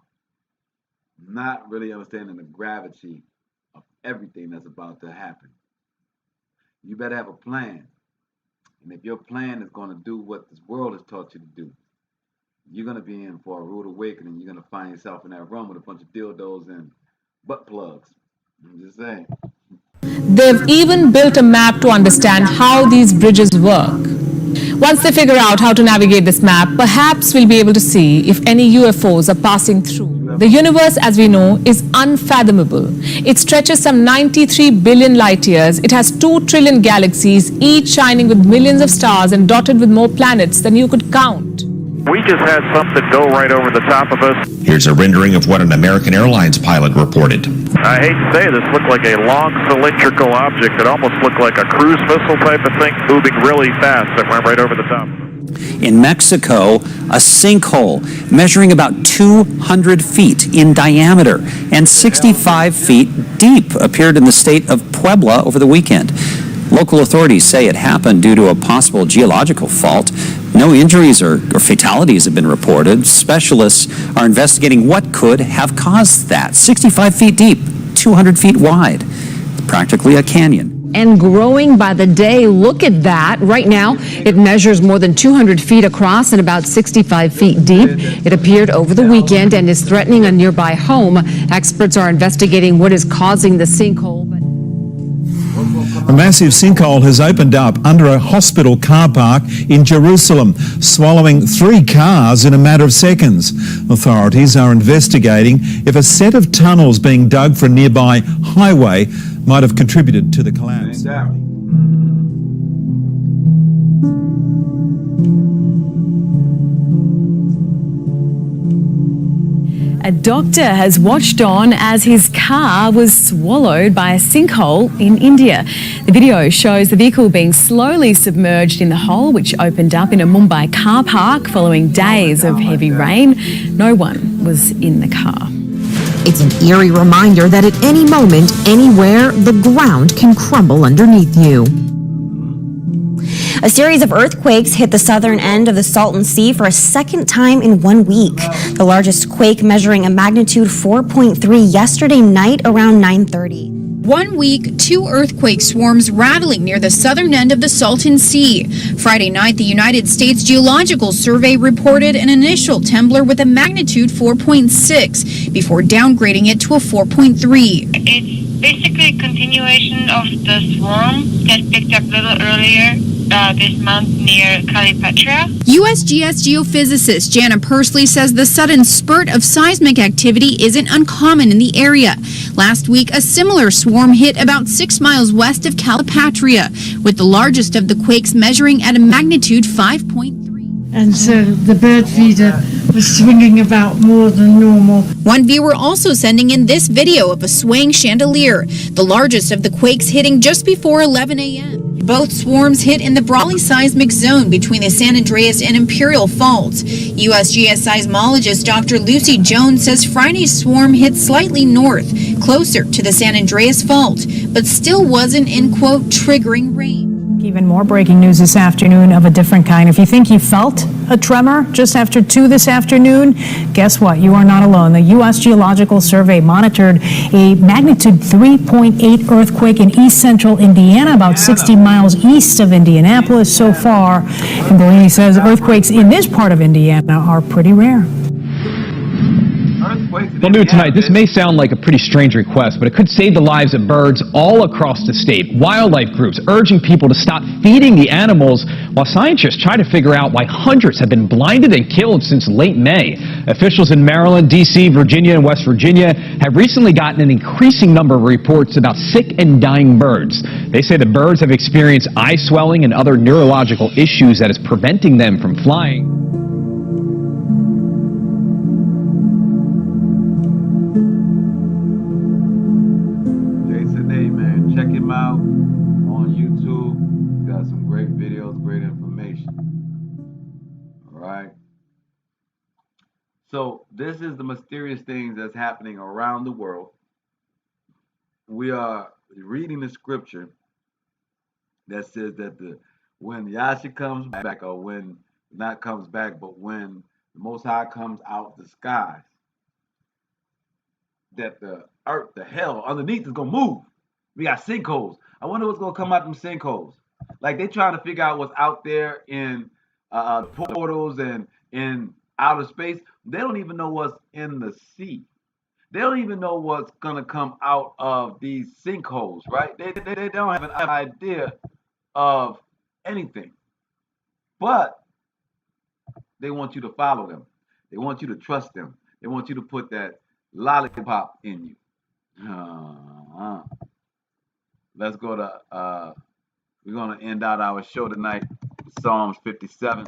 Not really understanding the gravity of everything that's about to happen. You better have a plan. And if your plan is going to do what this world has taught you to do, you're going to be in for a rude awakening. You're going to find yourself in that room with a bunch of dildos and butt plugs. I'm just saying. They've even built a map to understand how these bridges work. Once they figure out how to navigate this map, perhaps we'll be able to see if any UFOs are passing through. The universe, as we know, is unfathomable. It stretches some 93 billion light years. It has 2 trillion galaxies, each shining with millions of stars and dotted with more planets than you could count. We just had something go right over the top of us. Here's a rendering of what an American Airlines pilot reported. I hate to say this looked like a long cylindrical object. It almost looked like a cruise missile type of thing moving really fast that went right over the top. In Mexico, a sinkhole measuring about 200 feet in diameter and 65 feet deep appeared in the state of Puebla over the weekend. Local authorities say it happened due to a possible geological fault. No injuries or fatalities have been reported. Specialists are investigating what could have caused that. 65 feet deep, 200 feet wide, practically a canyon. And growing by the day. Look at that. Right now, it measures more than 200 feet across and about 65 feet deep. It appeared over the weekend and is threatening a nearby home. Experts are investigating what is causing the sinkhole. A massive sinkhole has opened up under a hospital car park in Jerusalem, swallowing 3 cars in a matter of seconds. Authorities are investigating if a set of tunnels being dug for a nearby highway might have contributed to the collapse. A doctor has watched on as his car was swallowed by a sinkhole in India. The video shows the vehicle being slowly submerged in the hole, which opened up in a Mumbai car park following days of heavy rain. No one was in the car. It's an eerie reminder that at any moment, anywhere, the ground can crumble underneath you. A series of earthquakes hit the southern end of the Salton Sea for a second time in 1 week. The largest quake measuring a magnitude 4.3 yesterday night around 9:30. 1 week, 2 earthquake swarms rattling near the southern end of the Salton Sea. Friday night, the United States Geological Survey reported an initial trembler with a magnitude 4.6 before downgrading it to a 4.3. It's basically a continuation of the swarm that picked up a little earlier this month near Calipetra. USGS geophysicist Jana Persley says the sudden spurt of seismic activity isn't uncommon in the area. Last week, a similar swarm hit about 6 miles west of Calipatria, with the largest of the quakes measuring at a magnitude 5.3. And so the bird feeder was swinging about more than normal. One viewer also sending in this video of a swaying chandelier, the largest of the quakes hitting just before 11 a.m. Both swarms hit in the Brawley seismic zone between the San Andreas and Imperial faults. USGS seismologist Dr. Lucy Jones says Friday's swarm hit slightly north, closer to the San Andreas fault, but still wasn't in, quote, triggering range. Even more breaking news this afternoon of a different kind. If you think you felt a tremor just after 2 this afternoon, guess what? You are not alone. The U.S. Geological Survey monitored a magnitude 3.8 earthquake in east central Indiana, about 60 miles east of Indianapolis so far. And Bellini says earthquakes in this part of Indiana are pretty rare. Well, new tonight, this may sound like a pretty strange request, but it could save the lives of birds all across the state. Wildlife groups urging people to stop feeding the animals, while scientists try to figure out why hundreds have been blinded and killed since late May. Officials in Maryland, D.C., Virginia, and West Virginia have recently gotten an increasing number of reports about sick and dying birds. They say the birds have experienced eye swelling and other neurological issues that is preventing them from flying. Check him out on YouTube. He's got some great videos, great information. All right. So this is the mysterious things that's happening around the world. We are reading the scripture that says that when Yahshua comes back, or when not comes back, but when the Most High comes out the skies, that the earth, the hell underneath is gonna move. We got sinkholes. I wonder what's gonna come out them sinkholes. Like they trying to figure out what's out there in portals and in outer space. They don't even know what's in the sea. They don't even know what's gonna come out of these sinkholes, right? They don't have an idea of anything. But they want you to follow them. They want you to trust them. They want you to put that lollipop in you. Let's go to, we're going to end out our show tonight with Psalms 57.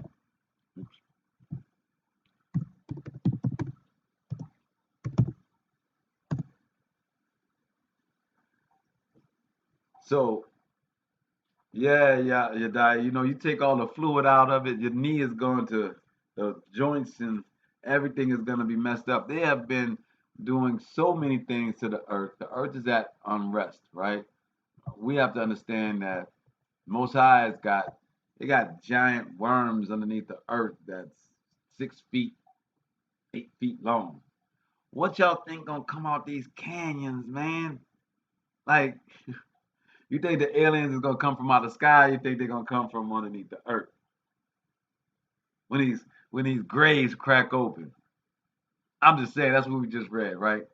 So, yeah, you know, you take all the fluid out of it, your knee is going to, the joints and everything is going to be messed up. They have been doing so many things to the earth. The earth is at unrest, right? We have to understand that Most High has got, they got giant worms underneath the earth that's 6 feet, 8 feet long. What y'all think gonna come out these canyons, man? Like, you think the aliens is gonna come from out of the sky? You think they're gonna come from underneath the earth? When these graves crack open. I'm just saying, that's what we just read, right?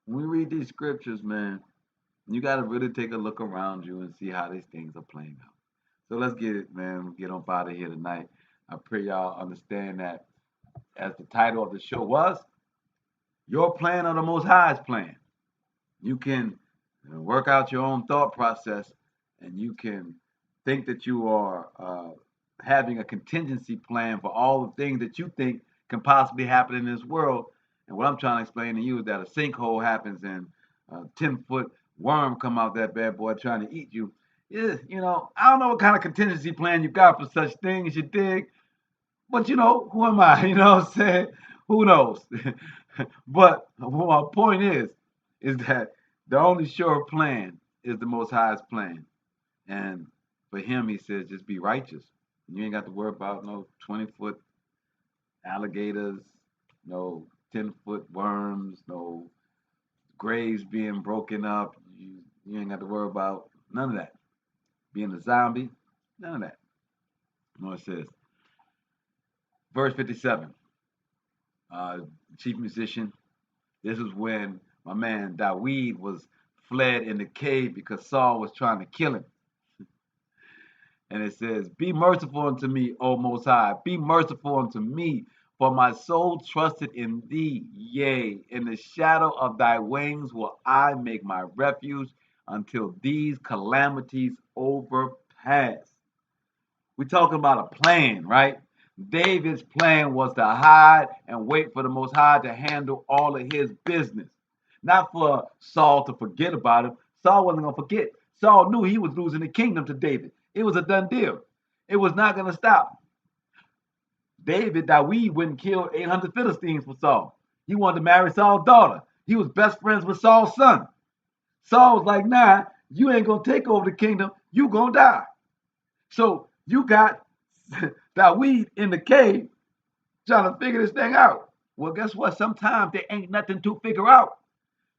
When we read these scriptures, man, you got to really take a look around you and see how these things are playing out. So let's get it, man. Get on out of here tonight. I pray y'all understand that, as the title of the show was, your plan or the Most High's plan. You can work out your own thought process, and you can think that you are having a contingency plan for all the things that you think can possibly happen in this world. And what I'm trying to explain to you is that a sinkhole happens and a 10-foot worm come out that bad boy trying to eat you. Yeah, you know, I don't know what kind of contingency plan you got for such things, you dig? But you know, who am I? You know what I'm saying? Who knows? But my point is that the only sure plan is the Most High's plan. And for him, he says, just be righteous. You ain't got to worry about no 20-foot alligators, no 10-foot worms, no graves being broken up. You ain't got to worry about none of that. Being a zombie, none of that. You know what it says? Verse 57, chief musician. This is when my man Dawid was fled in the cave because Saul was trying to kill him. And it says, be merciful unto me, O Most High. Be merciful unto me, for my soul trusted in thee. Yea, in the shadow of thy wings will I make my refuge until these calamities overpass. We're talking about a plan, right? David's plan was to hide and wait for the Most High to handle all of his business. Not for Saul to forget about him. Saul wasn't going to forget. Saul knew he was losing the kingdom to David. It was a done deal. It was not going to stop. Dawid went and killed 800 Philistines for Saul. He wanted to marry Saul's daughter. He was best friends with Saul's son. Saul's like, nah, you ain't gonna take over the kingdom, you gonna die. So you got David in the cave trying to figure this thing out. Well, guess what? Sometimes there ain't nothing to figure out.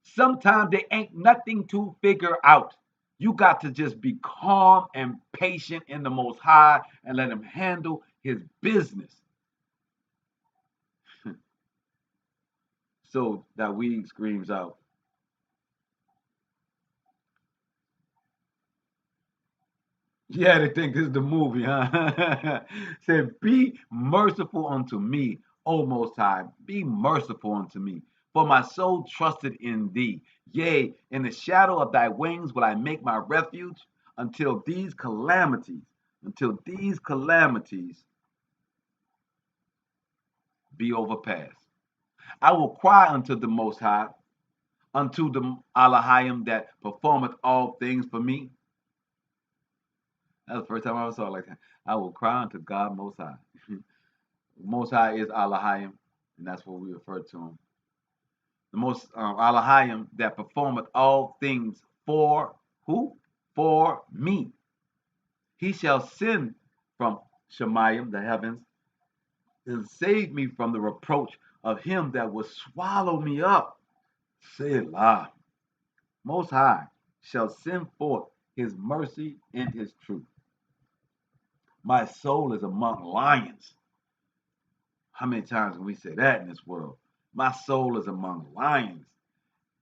Sometimes there ain't nothing to figure out. You got to just be calm and patient in the Most High and let him handle his business. So David screams out, yeah, they think this is the movie, huh? Said, be merciful unto me, O Most High. Be merciful unto me, for my soul trusted in thee. Yea, in the shadow of thy wings will I make my refuge until these calamities be overpassed. I will cry unto the Most High, unto the Elohim that performeth all things for me. That's the first time I ever saw it like that. I will cry unto God Most High. Most High is Elohim, and that's what we refer to him. The most Elohim that performeth all things for who? For me. He shall send from Shemayim, the heavens, and save me from the reproach of him that will swallow me up. Selah. Most High shall send forth his mercy and his truth. My soul is among lions. How many times can we say that in this world? My soul is among lions,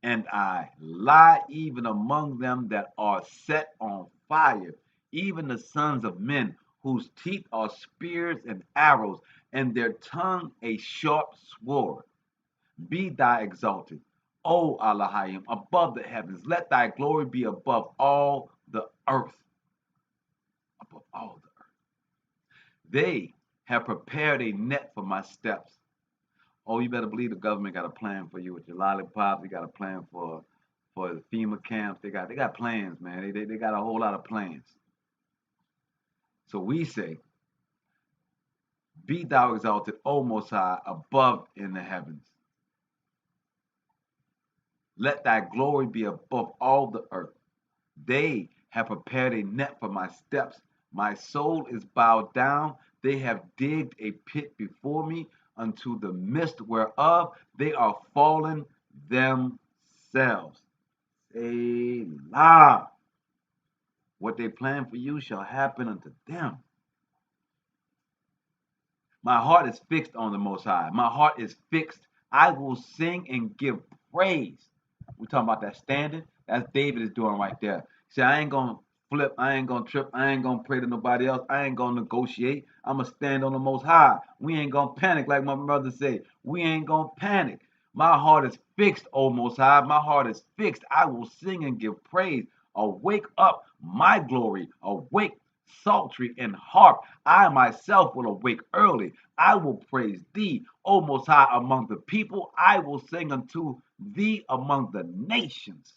and I lie even among them that are set on fire, even the sons of men, whose teeth are spears and arrows, and their tongue a sharp sword. Be thou exalted, O Elohim, above the heavens. Let thy glory be above all the earth. Above all the earth. They have prepared a net for my steps. Oh, you better believe the government got a plan for you with your lollipops. They got a plan for the FEMA camps. They got plans, man. They got a whole lot of plans. So we say, be thou exalted, O Most High, above in the heavens. Let thy glory be above all the earth. They have prepared a net for my steps. My soul is bowed down. They have digged a pit before me, unto the midst whereof they are fallen themselves. Selah. What they plan for you shall happen unto them. My heart is fixed on the Most High. My heart is fixed. I will sing and give praise. We're talking about that standing. That's David is doing right there. See, I ain't going to flip. I ain't going to trip. I ain't going to pray to nobody else. I ain't going to negotiate. I'm going to stand on the Most High. We ain't going to panic like my brother said. We ain't going to panic. My heart is fixed, O Most High. My heart is fixed. I will sing and give praise. Awake up my glory. Awake psaltery and harp. I myself will awake early. I will praise thee, O Most High, among the people. I will sing unto thee among the nations.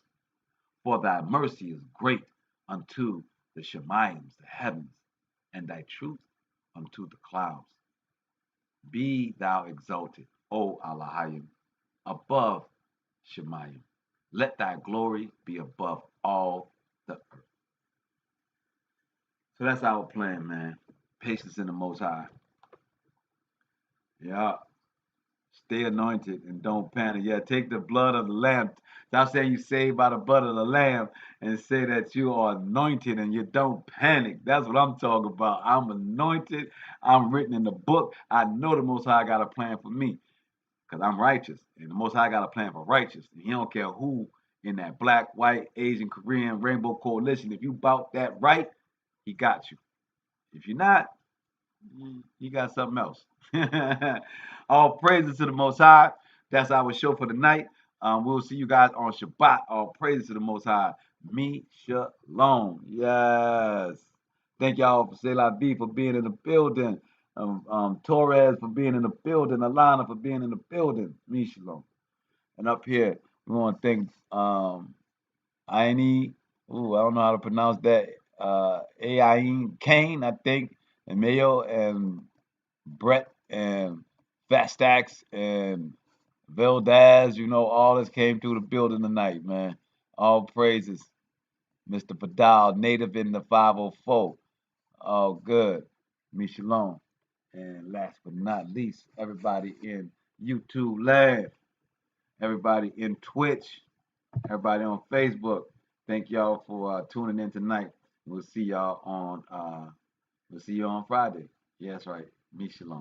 For thy mercy is great unto the Shemayims, the heavens, and thy truth unto the clouds. Be thou exalted, O Elohim, above Shemayim. Let thy glory be above all the earth. So that's our plan, man. Patience in the Most High. Yeah. Stay anointed and don't panic. Yeah, take the blood of the Lamb. Stop saying you saved by the blood of the Lamb and say that you are anointed and you don't panic. That's what I'm talking about. I'm anointed. I'm written in the book. I know the Most High got a plan for me because I'm righteous. And the Most High got a plan for righteous. And he don't care who in that black, white, Asian, Korean, rainbow coalition. If you bout that right, he got you. If you're not, you got something else. All praises to the Most High. That's our show for tonight. We'll see you guys on Shabbat. All praises to the Most High. Me Shalom. Yes. Thank y'all for Selah B for being in the building. Torres for being in the building. Alana for being in the building. Me Shalom. And up here, we want to thank Aini. Ooh, I don't know how to pronounce that. Ain Kane, I think, and Mayo and Brett and Fat Stacks and Valdez, all this came through the building tonight, man. All praises. Mr. Vidal, native in the 504. All good. Me shalom. And last but not least, everybody in YouTube land, everybody in Twitch, everybody on Facebook. Thank y'all for tuning in tonight. We'll see y'all on Friday. Yeah, that's right. Me shalom.